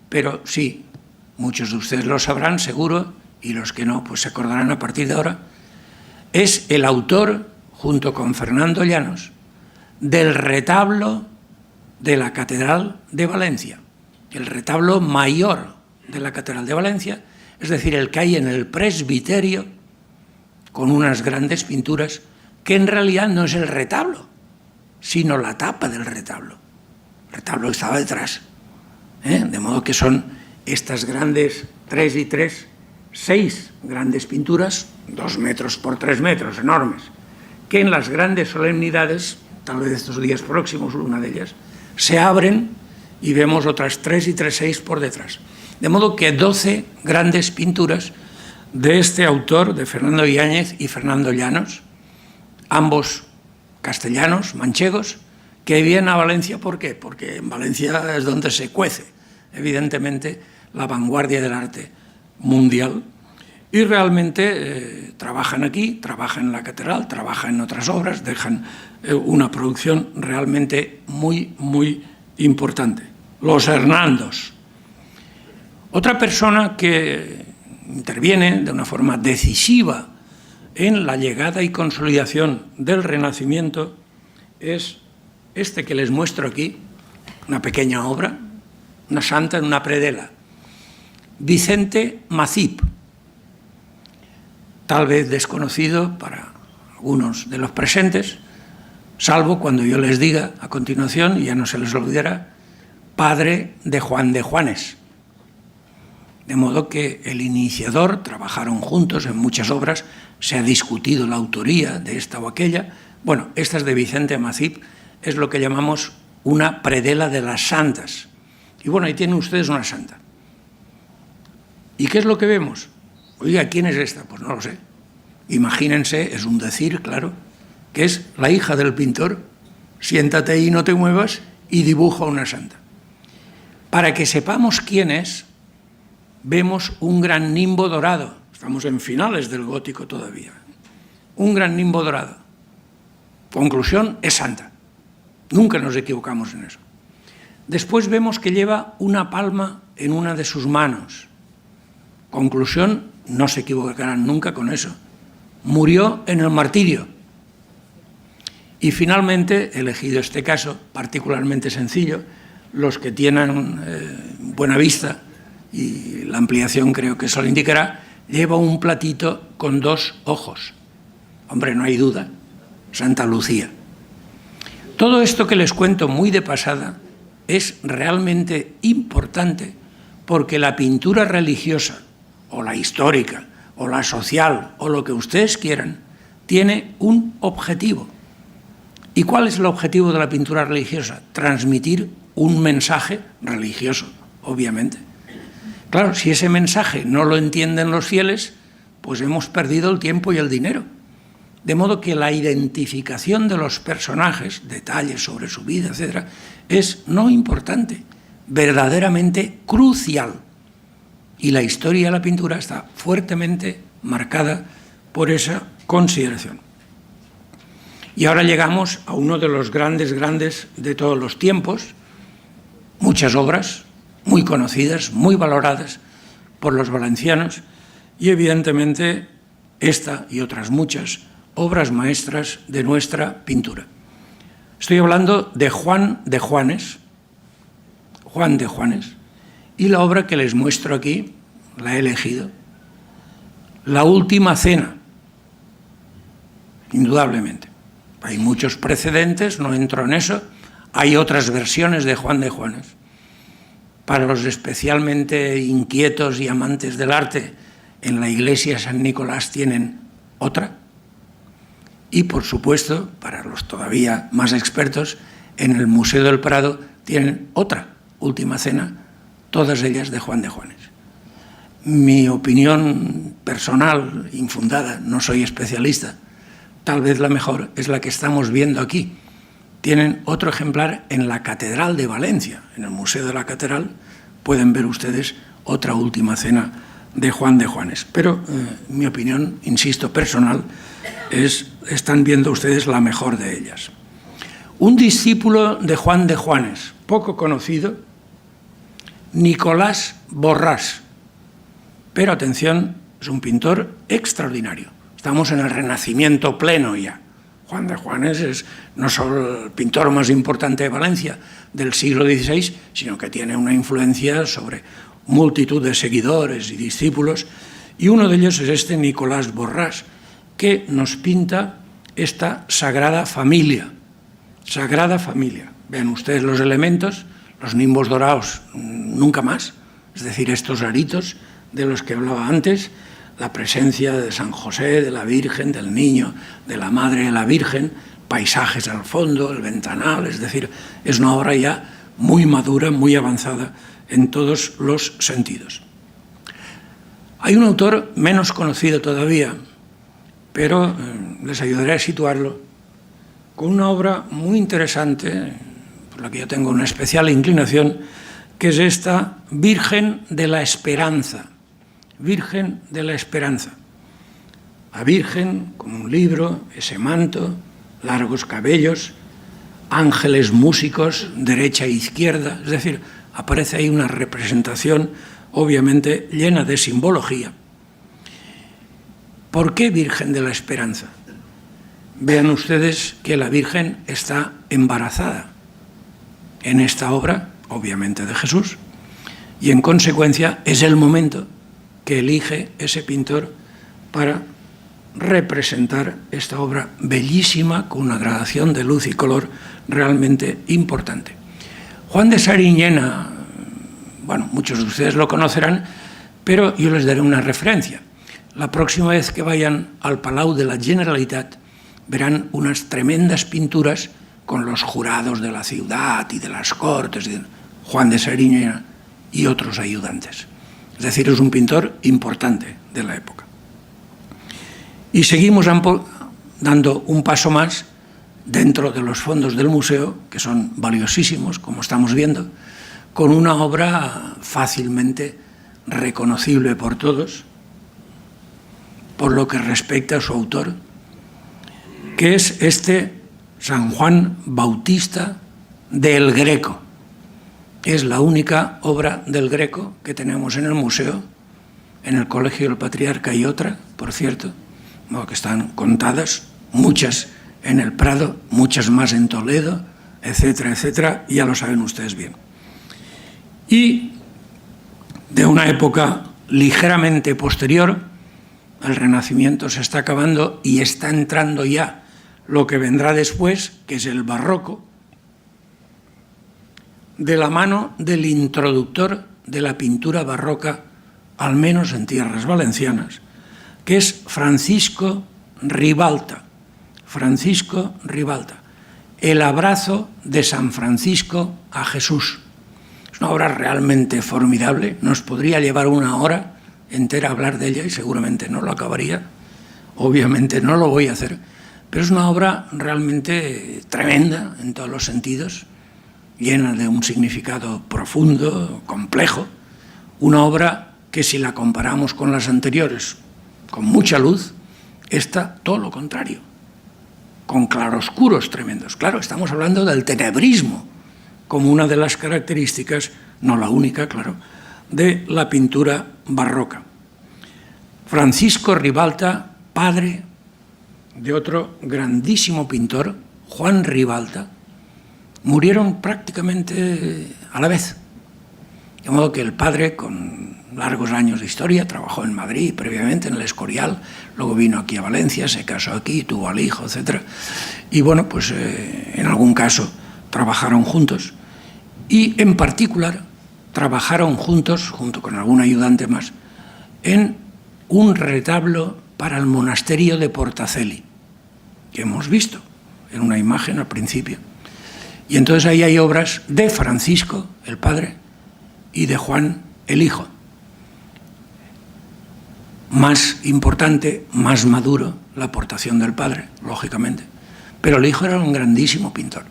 pero sí, muchos de ustedes lo sabrán seguro, y los que no, pues se acordarán a partir de ahora. Es el autor, junto con Fernando Llanos, del retablo de la Catedral de Valencia, el retablo mayor de la Catedral de Valencia, es decir, el que hay en el presbiterio, con unas grandes pinturas, que en realidad no es el retablo, sino la tapa del retablo. El retablo estaba detrás. De modo que son estas grandes 3 y 3, 6 grandes pinturas, 2 metros por 3 metros, enormes, que en las grandes solemnidades, tal vez estos días próximos, una de ellas, se abren y vemos otras 3 y 3, 6 por detrás. De modo que 12 grandes pinturas de este autor, de Fernando Yáñez y Fernando Llanos, ambos castellanos, manchegos, que vienen a Valencia. ¿Por qué? Porque en Valencia es donde se cuece, evidentemente, la vanguardia del arte mundial, y realmente trabajan aquí, trabajan en la catedral, trabajan en otras obras, dejan una producción realmente muy, muy importante. Los Hernandos. Otra persona que interviene de una forma decisiva en la llegada y consolidación del Renacimiento es este que les muestro aquí, una pequeña obra, una santa en una predela, Vicente Macip, tal vez desconocido para algunos de los presentes, salvo cuando yo les diga a continuación, y ya no se les olvidará, padre de Juan de Juanes. De modo que el iniciador, trabajaron juntos en muchas obras, se ha discutido la autoría de esta o aquella. Bueno, esta es de Vicente Macip, es lo que llamamos una predela de las santas. Y bueno, ahí tienen ustedes una santa. ¿Y qué es lo que vemos? Oiga, ¿quién es esta? Pues no lo sé. Imagínense, es un decir, claro, que es la hija del pintor. Siéntate ahí, no te muevas, y dibuja una santa. Para que sepamos quién es, vemos un gran nimbo dorado. Estamos en finales del gótico todavía. Un gran nimbo dorado. Conclusión, es santa. Nunca nos equivocamos en eso. Después vemos que lleva una palma en una de sus manos. Conclusión, no se equivocarán nunca con eso. Murió en el martirio. Y finalmente, he elegido este caso particularmente sencillo, los que tienen buena vista, y la ampliación creo que eso lo indicará, lleva un platito con 2 ojos. Hombre, no hay duda, Santa Lucía. Todo esto que les cuento muy de pasada es realmente importante porque la pintura religiosa, o la histórica, o la social, o lo que ustedes quieran, tiene un objetivo. ¿Y cuál es el objetivo de la pintura religiosa? Transmitir un mensaje religioso, obviamente. Claro, si ese mensaje no lo entienden los fieles, pues hemos perdido el tiempo y el dinero. De modo que la identificación de los personajes, detalles sobre su vida, etc., es no importante, verdaderamente crucial. Y la historia de la pintura está fuertemente marcada por esa consideración. Y ahora llegamos a uno de los grandes de todos los tiempos, muchas obras muy conocidas, muy valoradas por los valencianos, y evidentemente esta y otras muchas obras maestras de nuestra pintura. Estoy hablando de Juan de Juanes, y la obra que les muestro aquí, la he elegido, La Última Cena, indudablemente. Hay muchos precedentes, no entro en eso, hay otras versiones de Juan de Juanes. Para los especialmente inquietos y amantes del arte, en la iglesia San Nicolás tienen otra. Y, por supuesto, para los todavía más expertos, en el Museo del Prado tienen otra Última Cena, todas ellas de Juan de Juanes. Mi opinión personal, infundada, no soy especialista, tal vez la mejor es la que estamos viendo aquí. Tienen otro ejemplar en la Catedral de Valencia, en el Museo de la Catedral, pueden ver ustedes otra Última Cena de Juan de Juanes. Pero mi opinión, insisto, personal, están viendo ustedes la mejor de ellas. Un discípulo de Juan de Juanes, poco conocido, Nicolás Borràs. Pero atención, es un pintor extraordinario. Estamos en el Renacimiento pleno ya. Juan de Juanes es no solo el pintor más importante de Valencia del siglo XVI, sino que tiene una influencia sobre multitud de seguidores y discípulos, y uno de ellos es este Nicolás Borràs, que nos pinta esta Sagrada Familia. Sagrada Familia. Vean ustedes los elementos, los nimbos dorados nunca más, es decir, estos aritos de los que hablaba antes, la presencia de San José, de la Virgen, del Niño, de la Madre de la Virgen, paisajes al fondo, el ventanal, es decir, es una obra ya muy madura, muy avanzada en todos los sentidos. Hay un autor menos conocido todavía, pero les ayudaré a situarlo, con una obra muy interesante, por la que yo tengo una especial inclinación, que es esta Virgen de la Esperanza. Virgen de la Esperanza. La Virgen, con un libro, ese manto, largos cabellos, ángeles músicos, derecha e izquierda, es decir, aparece ahí una representación obviamente llena de simbología. ¿Por qué Virgen de la Esperanza? Vean ustedes que la Virgen está embarazada en esta obra, obviamente de Jesús, y en consecuencia es el momento que elige ese pintor para representar esta obra bellísima, con una gradación de luz y color realmente importante. Juan de Sariñena, bueno, muchos de ustedes lo conocerán, pero yo les daré una referencia. La próxima vez que vayan al Palau de la Generalitat, verán unas tremendas pinturas con los jurados de la ciudad y de las cortes, de Juan de Sariñena y otros ayudantes. Es decir, es un pintor importante de la época. Y seguimos dando un paso más dentro de los fondos del museo, que son valiosísimos, como estamos viendo, con una obra fácilmente reconocible por todos, por lo que respecta a su autor, que es este San Juan Bautista del Greco. Es la única obra del Greco que tenemos en el museo. En el Colegio del Patriarca hay otra, por cierto, que están contadas, muchas en el Prado, muchas más en Toledo, etcétera, etcétera, ya lo saben ustedes bien. Y de una época ligeramente posterior, el Renacimiento se está acabando y está entrando ya lo que vendrá después, que es el Barroco, de la mano del introductor de la pintura barroca, al menos en tierras valencianas, que es Francisco Ribalta, Francisco Ribalta, El abrazo de San Francisco a Jesús. Es una obra realmente formidable, nos podría llevar una hora entera a hablar de ella y seguramente no lo acabaría, obviamente no lo voy a hacer, pero es una obra realmente tremenda en todos los sentidos, llena de un significado profundo, complejo, una obra que si la comparamos con las anteriores, con mucha luz, está todo lo contrario, con claroscuros tremendos. Claro, estamos hablando del tenebrismo como una de las características, no la única, claro, de la pintura barroca. Francisco Ribalta, padre de otro grandísimo pintor, Juan Ribalta, murieron prácticamente a la vez. De modo que el padre, con largos años de historia, trabajó en Madrid previamente, en el Escorial, luego vino aquí a Valencia, se casó aquí, tuvo al hijo, etc. Y bueno, pues en algún caso trabajaron juntos. Y en particular trabajaron juntos, junto con algún ayudante más, en un retablo para el monasterio de Portaceli, que hemos visto en una imagen al principio. Y entonces ahí hay obras de Francisco, el padre, y de Juan, el hijo. Más importante, más maduro, la aportación del padre, lógicamente. Pero el hijo era un grandísimo pintor.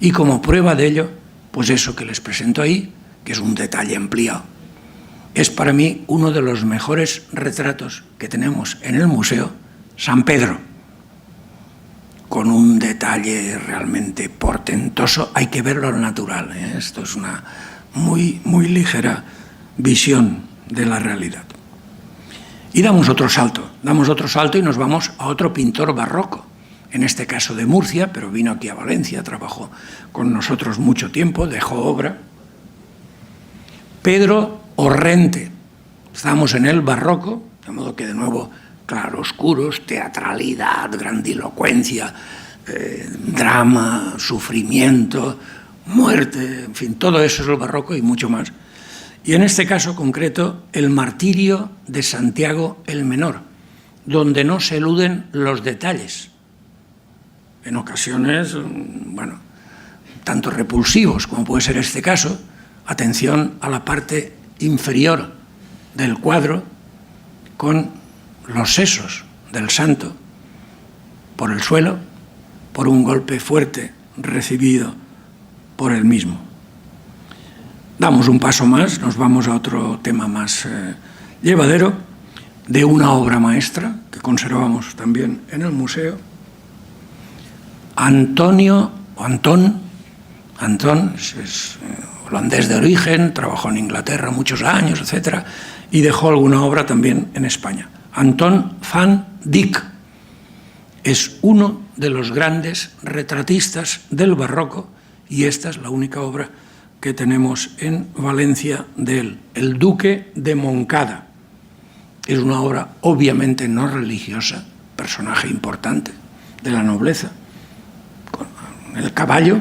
Y como prueba de ello, pues eso que les presento ahí, que es un detalle ampliado, es para mí uno de los mejores retratos que tenemos en el museo, San Pedro, con un detalle realmente portentoso. Hay que verlo al natural, ¿eh? Esto es una muy ligera visión de la realidad. Y damos otro salto y nos vamos a otro pintor barroco, en este caso de Murcia, pero vino aquí a Valencia, trabajó con nosotros mucho tiempo, dejó obra. Pedro Orrente. Estamos en el barroco, de modo que de nuevo claroscuros, teatralidad, grandilocuencia, drama, sufrimiento, muerte, en fin, todo eso es el barroco y mucho más. Y en este caso concreto, el martirio de Santiago el Menor, donde no se eluden los detalles. En ocasiones, bueno, tanto repulsivos como puede ser este caso, atención a la parte inferior del cuadro con los sesos del santo por el suelo, por un golpe fuerte recibido por él mismo. Damos un paso más, nos vamos a otro tema más llevadero, de una obra maestra que conservamos también en el museo. Antón es holandés de origen, trabajó en Inglaterra muchos años, etc., y dejó alguna obra también en España. Antón van Dyck es uno de los grandes retratistas del barroco y esta es la única obra que tenemos en Valencia de él, El Duque de Moncada. Es una obra obviamente no religiosa, personaje importante de la nobleza. Con el caballo,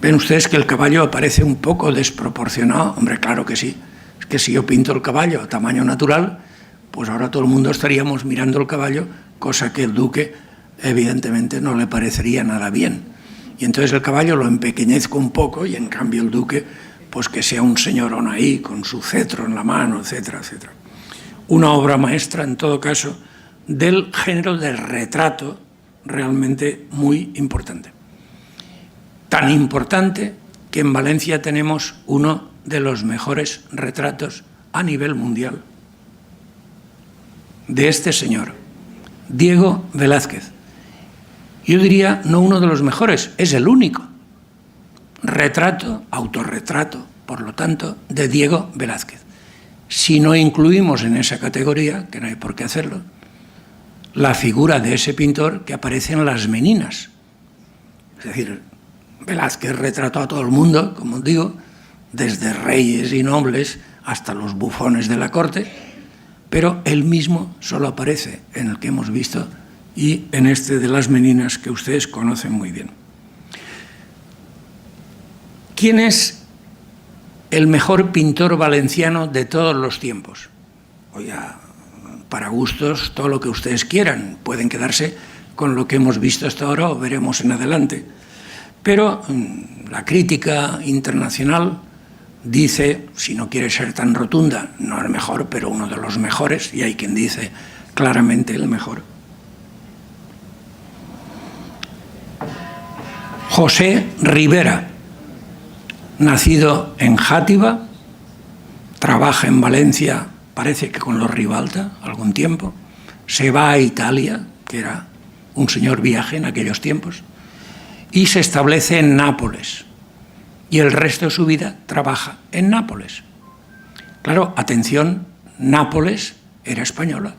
ven ustedes que el caballo aparece un poco desproporcionado. Hombre, claro que sí. Es que si yo pinto el caballo a tamaño natural, pues ahora todo el mundo estaríamos mirando el caballo, cosa que el duque evidentemente no le parecería nada bien. Y entonces el caballo lo empequeñezco un poco y en cambio el duque, pues que sea un señorón ahí con su cetro en la mano, etcétera, etcétera. Una obra maestra, en todo caso, del género del retrato realmente muy importante. Tan importante que en Valencia tenemos uno de los mejores retratos a nivel mundial de este señor, Diego Velázquez. Yo diría, no uno de los mejores, es el único retrato, autorretrato, por lo tanto, de Diego Velázquez. Si no incluimos en esa categoría, que no hay por qué hacerlo, la figura de ese pintor que aparece en Las Meninas. Es decir, Velázquez retrató a todo el mundo, como digo, desde reyes y nobles hasta los bufones de la corte, pero él mismo solo aparece en el que hemos visto y en este de Las Meninas que ustedes conocen muy bien. ¿Quién es el mejor pintor valenciano de todos los tiempos? Voy a para gustos todo lo que ustedes quieran. Pueden quedarse con lo que hemos visto hasta ahora o veremos en adelante. Pero la crítica internacional dice, si no quiere ser tan rotunda, no el mejor, pero uno de los mejores, y hay quien dice claramente el mejor. José Rivera, nacido en Játiva, trabaja en Valencia, parece que con los Ribalta, algún tiempo, se va a Italia, que era un señor viaje en aquellos tiempos, y se establece en Nápoles. Y el resto de su vida trabaja en Nápoles. Claro, atención, Nápoles era española.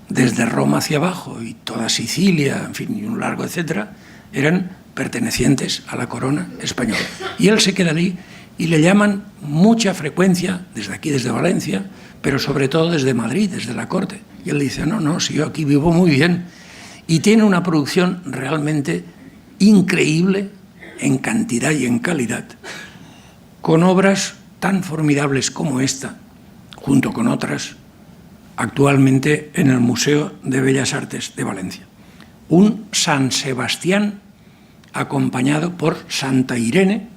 Desde Roma hacia abajo y toda Sicilia, en fin, y un largo etcétera, eran pertenecientes a la corona española. Y él se queda allí y le llaman mucha frecuencia, desde aquí, desde Valencia, pero sobre todo desde Madrid, desde la corte. Y él dice, no, si yo aquí vivo muy bien. Y tiene una producción realmente increíble en cantidad y en calidad, con obras tan formidables como esta, junto con otras, actualmente en el Museo de Bellas Artes de Valencia. Un San Sebastián acompañado por Santa Irene,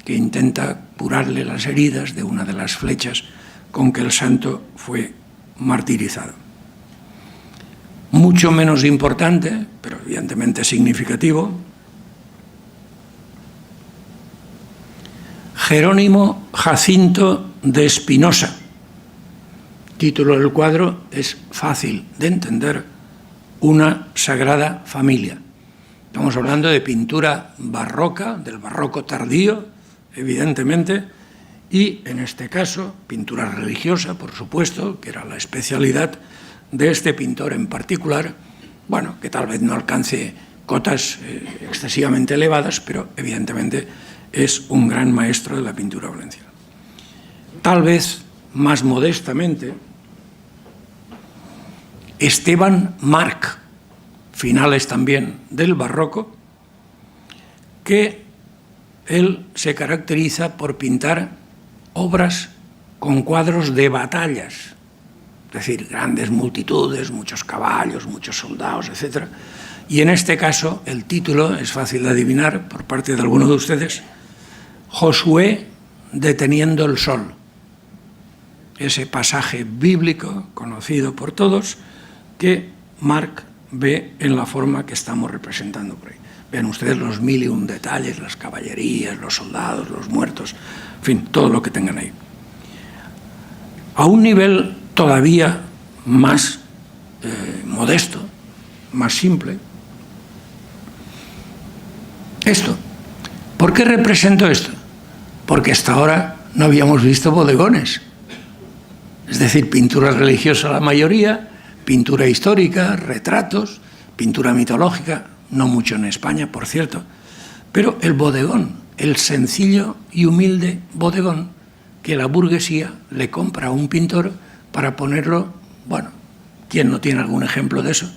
que intenta curarle las heridas de una de las flechas con que el santo fue martirizado. Mucho menos importante, pero evidentemente significativo, Jerónimo Jacinto de Espinosa. Título del cuadro es fácil de entender, Una Sagrada Familia. Estamos hablando de pintura barroca, del barroco tardío, evidentemente, y en este caso, pintura religiosa, por supuesto, que era la especialidad de este pintor en particular, bueno, que tal vez no alcance cotas excesivamente elevadas, pero evidentemente es un gran maestro de la pintura valenciana. Tal vez más modestamente, Esteban Marc, finales también del barroco, que él se caracteriza por pintar obras con cuadros de batallas, es decir, grandes multitudes, muchos caballos, muchos soldados, etc. Y en este caso el título es fácil de adivinar por parte de alguno de ustedes, Josué deteniendo el sol. Ese pasaje bíblico conocido por todos que Marc ve en la forma que estamos representando por ahí. Vean ustedes los 1001 detalles, las caballerías, los soldados, los muertos, en fin, todo lo que tengan ahí. A un nivel todavía más modesto, más simple, esto. ¿Por qué represento esto? Porque hasta ahora no habíamos visto bodegones. Es decir, pintura religiosa la mayoría, pintura histórica, retratos, pintura mitológica, no mucho en España, por cierto, pero el bodegón, el sencillo y humilde bodegón que la burguesía le compra a un pintor para ponerlo, bueno, ¿quién no tiene algún ejemplo de eso?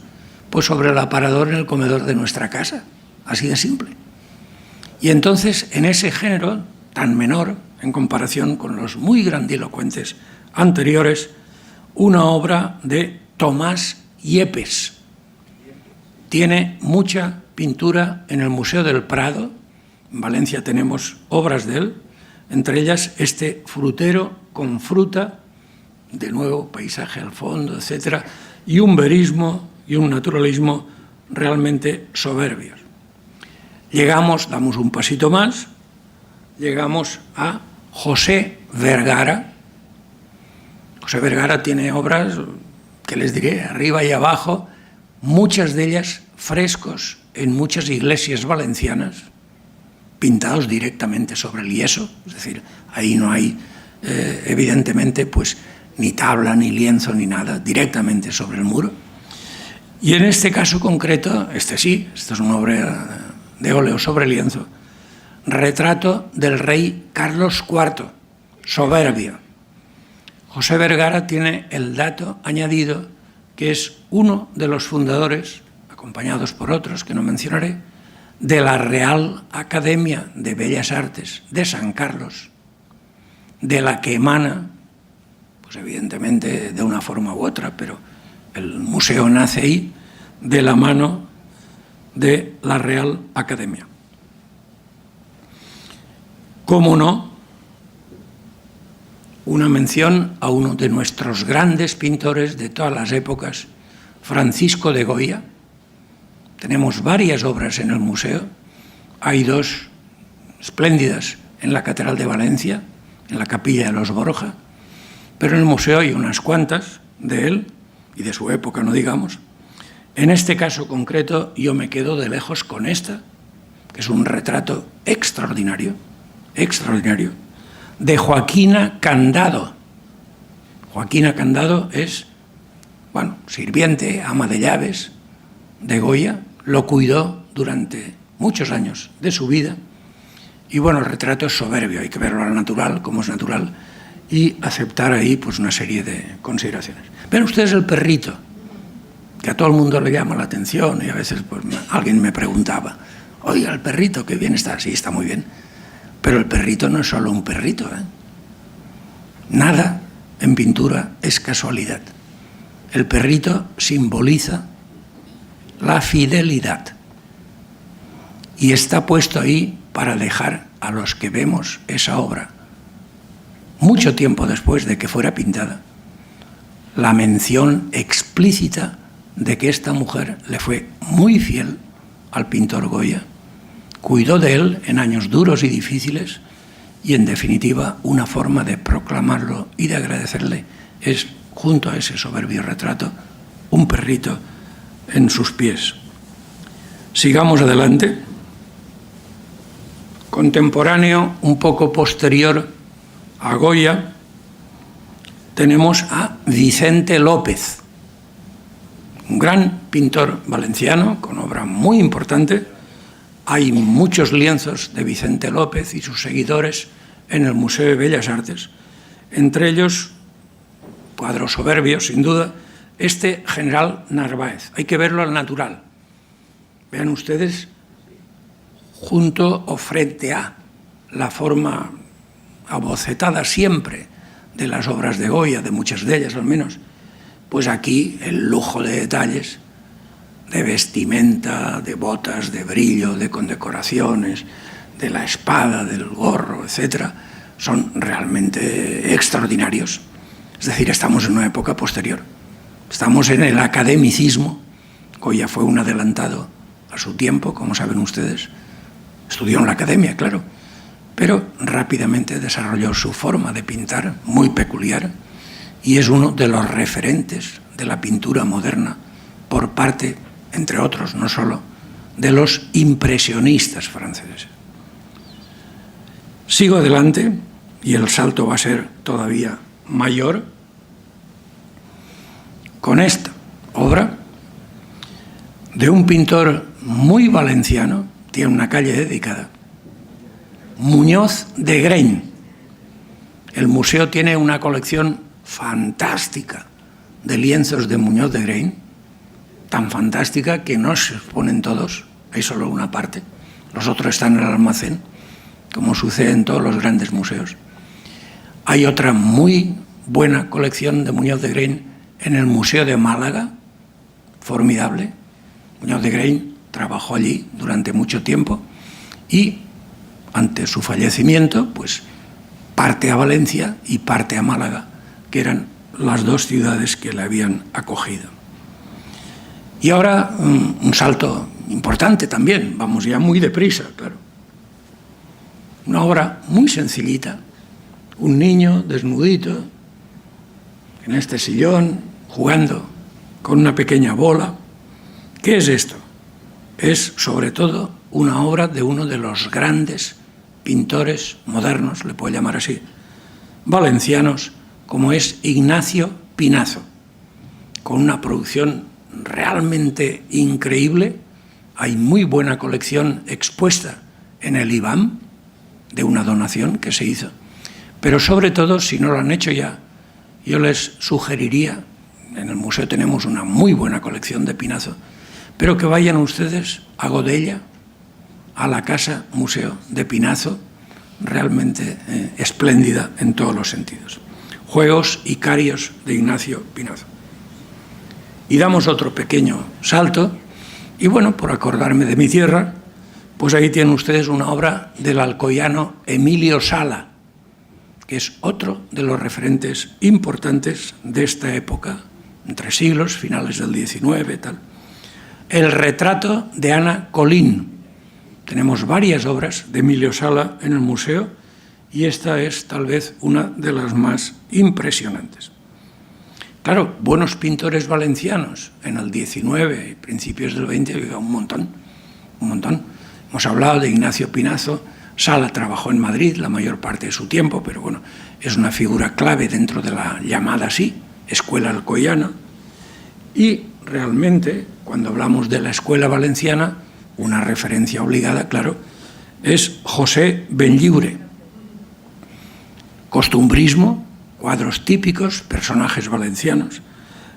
Pues sobre el aparador en el comedor de nuestra casa, así de simple. Y entonces, en ese género tan menor, en comparación con los muy grandilocuentes anteriores, una obra de Tomás Yepes. Tiene mucha pintura en el Museo del Prado. En Valencia tenemos obras de él, entre ellas este frutero con fruta, de nuevo paisaje al fondo, etc., y un verismo y un naturalismo realmente soberbios. Llegamos, damos un pasito más, llegamos a José Vergara. José Vergara tiene obras, que les diré, arriba y abajo, muchas de ellas frescos en muchas iglesias valencianas, pintados directamente sobre el yeso, es decir, ahí no hay, evidentemente, pues ni tabla, ni lienzo, ni nada, directamente sobre el muro. Y en este caso concreto, este sí, esta es una obra de óleo sobre lienzo, retrato del rey Carlos IV, soberbio. José Vergara tiene el dato añadido que es uno de los fundadores, acompañados por otros que no mencionaré, de la Real Academia de Bellas Artes de San Carlos, de la que emana pues evidentemente de una forma u otra, pero el museo nace ahí de la mano de la Real Academia. ¿Cómo no? Una mención a uno de nuestros grandes pintores de todas las épocas, Francisco de Goya. Tenemos varias obras en el museo. Hay dos espléndidas en la Catedral de Valencia, en la Capilla de los Borja, pero en el museo hay unas cuantas de él y de su época, no digamos. En este caso concreto yo me quedo de lejos con esta, que es un retrato extraordinario, de Joaquina Candado. Joaquina Candado es, bueno, sirviente, ama de llaves de Goya, lo cuidó durante muchos años de su vida y bueno, el retrato es soberbio, hay que verlo al natural, como es natural, y aceptar ahí pues una serie de consideraciones. Ven ustedes el perrito, que a todo el mundo le llama la atención y a veces pues, alguien me preguntaba, oiga, el perrito, qué bien está. Sí, está muy bien, pero el perrito no es solo un perrito, ¿eh? Nada en pintura es casualidad. El perrito simboliza la fidelidad y está puesto ahí para dejar a los que vemos esa obra mucho tiempo después de que fuera pintada la mención explícita de que esta mujer le fue muy fiel al pintor Goya, cuidó de él en años duros y difíciles y en definitiva una forma de proclamarlo y de agradecerle es, junto a ese soberbio retrato, un perrito en sus pies. Sigamos adelante. Contemporáneo, un poco posterior a Goya, tenemos a Vicente López, un gran pintor valenciano con obra muy importante. Hay muchos lienzos de Vicente López y sus seguidores en el Museo de Bellas Artes, entre ellos cuadros soberbios, sin duda, este General Narváez. Hay que verlo al natural. Vean ustedes, junto o frente a la forma abocetada siempre de las obras de Goya, de muchas de ellas al menos, pues aquí el lujo de detalles, de vestimenta, de botas, de brillo, de condecoraciones, de la espada, del gorro, etc., son realmente extraordinarios. Es decir, estamos en una época posterior. Estamos en el academicismo. Goya fue un adelantado a su tiempo, como saben ustedes. Estudió en la academia, claro, pero rápidamente desarrolló su forma de pintar, muy peculiar, y es uno de los referentes de la pintura moderna por parte, entre otros, no solo, de los impresionistas franceses. Sigo adelante, y el salto va a ser todavía mayor, con esta obra de un pintor muy valenciano, tiene una calle dedicada, Muñoz de Grein. El museo tiene una colección fantástica de lienzos de Muñoz de Grein, tan fantástica que no se exponen todos, hay solo una parte, los otros están en el almacén, como sucede en todos los grandes museos. Hay otra muy buena colección de Muñoz de Grein en el Museo de Málaga, formidable. Muñoz de Grein trabajó allí durante mucho tiempo y ante su fallecimiento, pues parte a Valencia y parte a Málaga, que eran las dos ciudades que le habían acogido. Y ahora un salto importante también, vamos ya muy deprisa, claro. Una obra muy sencillita, un niño desnudito en este sillón, jugando con una pequeña bola. ¿Qué es esto? Es sobre todo una obra de uno de los grandes pintores modernos, le puedo llamar así, valencianos, como es Ignacio Pinazo, con una producción realmente increíble. Hay muy buena colección expuesta en el IBAM, de una donación que se hizo. Pero sobre todo, si no lo han hecho ya, yo les sugeriría, en el museo tenemos una muy buena colección de Pinazo, pero que vayan ustedes a Godella, a la Casa Museo de Pinazo, realmente espléndida en todos los sentidos. Juegos Icarios de Ignacio Pinazo. Y damos otro pequeño salto, y bueno, por acordarme de mi tierra, pues ahí tienen ustedes una obra del alcoyano Emilio Sala, que es otro de los referentes importantes de esta época, entre siglos, finales del XIX, tal. El retrato de Ana Colín. Tenemos varias obras de Emilio Sala en el museo y esta es tal vez una de las más impresionantes. Claro, buenos pintores valencianos en el XIX y principios del XX había un montón, un montón. Hemos hablado de Ignacio Pinazo. Sala trabajó en Madrid la mayor parte de su tiempo, pero bueno, es una figura clave dentro de la llamada así, Escuela Alcoyana. Y realmente, cuando hablamos de la Escuela Valenciana, una referencia obligada, claro, es José Benlliure. Costumbrismo, cuadros típicos, personajes valencianos.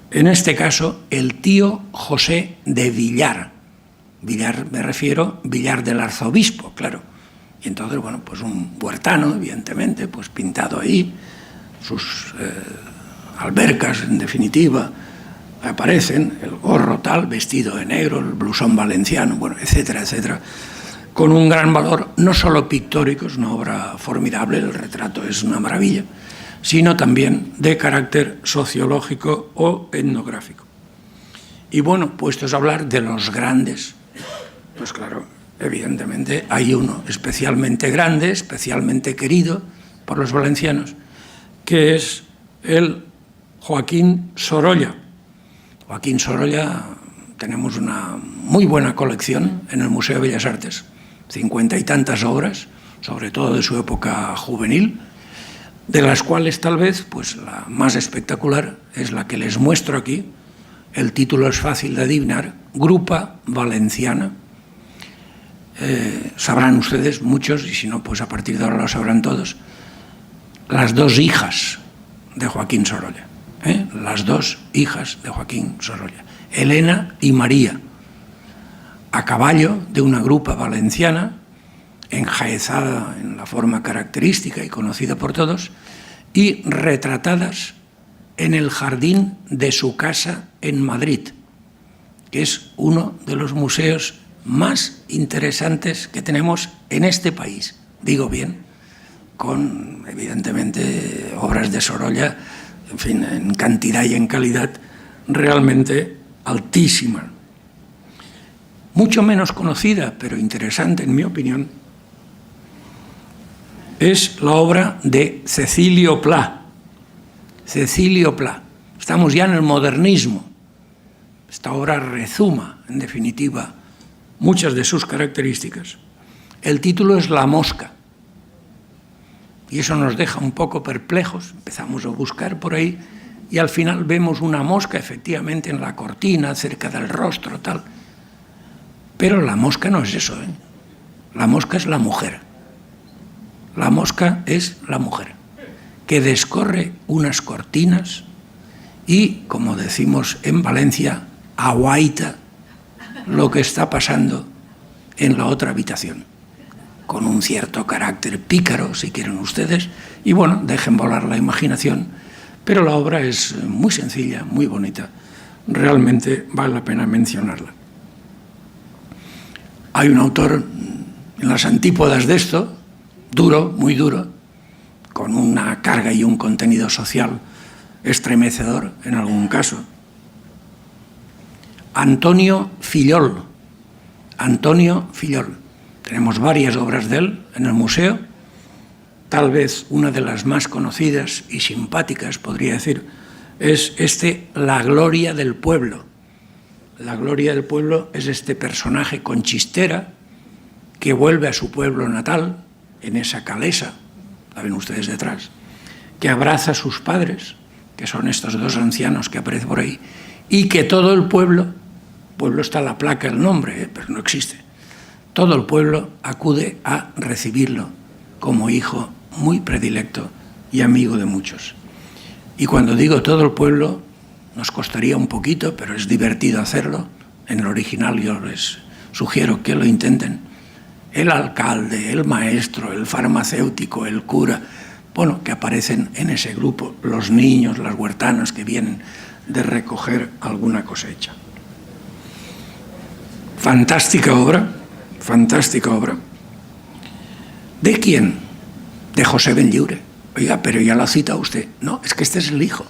En este caso, el tío José de Villar. Villar, me refiero, Villar del Arzobispo, claro. Y entonces, bueno, pues un huertano, evidentemente, pues pintado ahí, sus albercas, en definitiva, aparecen, el gorro tal, vestido de negro, el blusón valenciano, bueno, etcétera, etcétera, con un gran valor, no solo pictórico, es una obra formidable, el retrato es una maravilla, sino también de carácter sociológico o etnográfico. Y bueno, puestos a hablar de los grandes, pues claro, evidentemente hay uno especialmente grande, especialmente querido por los valencianos, que es el Joaquín Sorolla. Joaquín Sorolla, tenemos una muy buena colección en el Museo de Bellas Artes, 50 y tantas obras, sobre todo de su época juvenil, de las cuales tal vez pues, la más espectacular es la que les muestro aquí. El título es fácil de adivinar, Grupa Valenciana. Sabrán ustedes, muchos, y si no, pues a partir de ahora lo sabrán todos, las dos hijas de Joaquín Sorolla. Las dos hijas de Joaquín Sorolla, Elena y María, a caballo de una grupa valenciana, enjaezada en la forma característica y conocida por todos, y retratadas en el jardín de su casa en Madrid, que es uno de los museos más interesantes que tenemos en este país, digo bien, con evidentemente obras de Sorolla, en fin, en cantidad y en calidad realmente altísima. Mucho menos conocida, pero interesante en mi opinión, es la obra de Cecilio Pla. Cecilio Pla. Estamos ya en el modernismo. Esta obra rezuma, en definitiva, muchas de sus características. El título es La mosca. Y eso nos deja un poco perplejos. Empezamos a buscar por ahí y al final vemos una mosca efectivamente en la cortina, cerca del rostro, tal. Pero la mosca no es eso, ¿eh? La mosca es la mujer. La mosca es la mujer, que descorre unas cortinas y, como decimos en Valencia, aguaita lo que está pasando en la otra habitación, con un cierto carácter pícaro, si quieren ustedes, y bueno, dejen volar la imaginación, pero la obra es muy sencilla, muy bonita, realmente vale la pena mencionarla. Hay un autor en las antípodas de esto, duro, muy duro, con una carga y un contenido social estremecedor en algún caso. Antonio Fillol. Antonio Fillol. Tenemos varias obras de él en el museo. Tal vez una de las más conocidas y simpáticas, podría decir, es La gloria del pueblo. La gloria del pueblo es este personaje con chistera que vuelve a su pueblo natal, en esa calesa, la ven ustedes detrás, que abraza a sus padres, que son estos dos ancianos que aparecen por ahí, y que todo el pueblo está la placa, el nombre, pero no existe, todo el pueblo acude a recibirlo como hijo muy predilecto y amigo de muchos. Y cuando digo todo el pueblo, nos costaría un poquito, pero es divertido hacerlo. En el original yo les sugiero que lo intenten. El alcalde, el maestro, el farmacéutico, el cura, bueno, que aparecen en ese grupo los niños, las huertanas que vienen de recoger alguna cosecha. Fantástica obra, fantástica obra. ¿De quién? De José Benlliure. Oiga, pero ya lo cita usted. No, es que este es el hijo.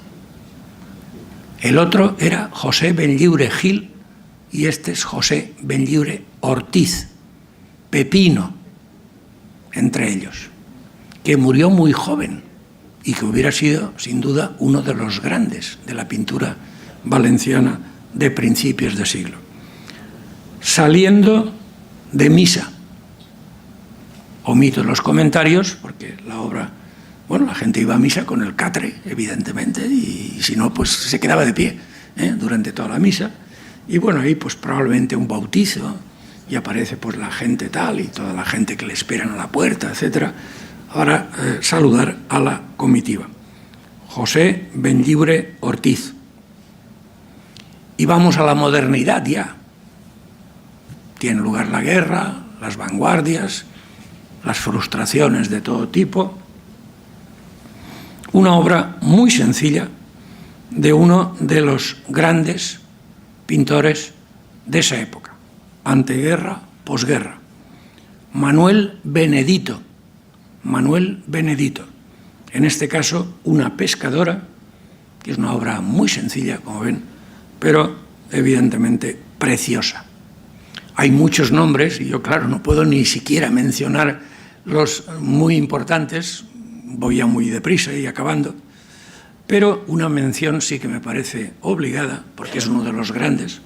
El otro era José Benlliure Gil y este es José Benlliure Ortiz, Pepino, entre ellos, que murió muy joven y que hubiera sido, sin duda, uno de los grandes de la pintura valenciana de principios de siglo. Saliendo de misa. Omito los comentarios porque la obra, bueno, la gente iba a misa con el catre, evidentemente, y si no, pues se quedaba de pie durante toda la misa. Y bueno, ahí pues probablemente un bautizo y aparece pues la gente tal y toda la gente que le esperan a la puerta, etcétera, para saludar a la comitiva. José Benlliure Ortiz. Y vamos a la modernidad ya. Tiene lugar la guerra, las vanguardias, las frustraciones de todo tipo. Una obra muy sencilla de uno de los grandes pintores de esa época, anteguerra, posguerra. Manuel Benedito. Manuel Benedito. En este caso, una pescadora, que es una obra muy sencilla, como ven, pero evidentemente preciosa. Hay muchos nombres, y yo, claro, no puedo ni siquiera mencionar los muy importantes, voy ya muy deprisa y acabando, pero una mención sí que me parece obligada, porque es uno de los grandes.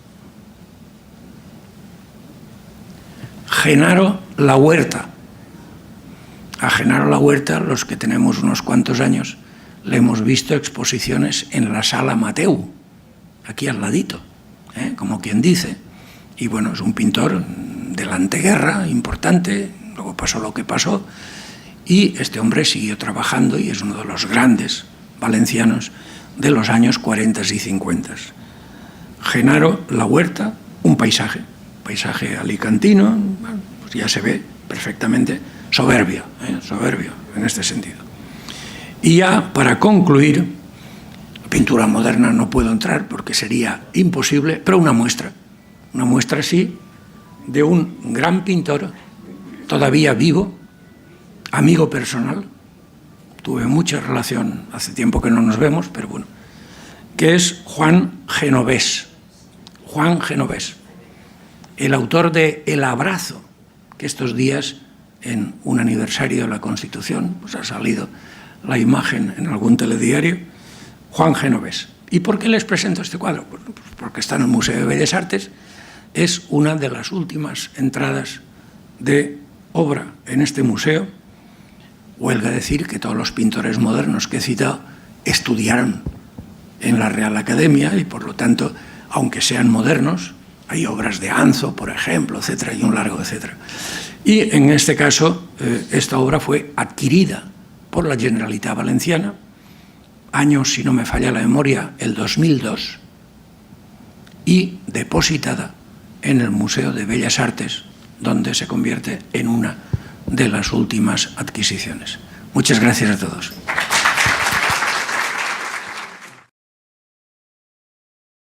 Genaro Lahuerta. A Genaro Lahuerta, los que tenemos unos cuantos años, le hemos visto exposiciones en la Sala Mateu, aquí al ladito, como quien dice. Y bueno, es un pintor de la anteguerra importante, luego pasó lo que pasó, y este hombre siguió trabajando y es uno de los grandes valencianos de los años 40 y 50. Genaro Lahuerta, un paisaje alicantino, bueno, pues ya se ve perfectamente, soberbio en este sentido. Y ya para concluir, pintura moderna no puedo entrar porque sería imposible, pero una muestra sí, de un gran pintor, todavía vivo, amigo personal, tuve mucha relación, hace tiempo que no nos vemos, pero bueno, que es Juan Genovés. Juan Genovés, el autor de El Abrazo, que estos días, en un aniversario de la Constitución, pues ha salido la imagen en algún telediario. Juan Genovés. ¿Y por qué les presento este cuadro? Pues porque está en el Museo de Bellas Artes. Es una de las últimas entradas de obra en este museo. Huelga decir que todos los pintores modernos que he citado estudiaron en la Real Academia y, por lo tanto, aunque sean modernos, hay obras de Anzo, por ejemplo, etcétera, y un largo etcétera. Y en este caso, esta obra fue adquirida por la Generalitat Valenciana, año, si no me falla la memoria, el 2002, y depositada en el Museo de Bellas Artes, donde se convierte en una de las últimas adquisiciones. Muchas gracias a todos.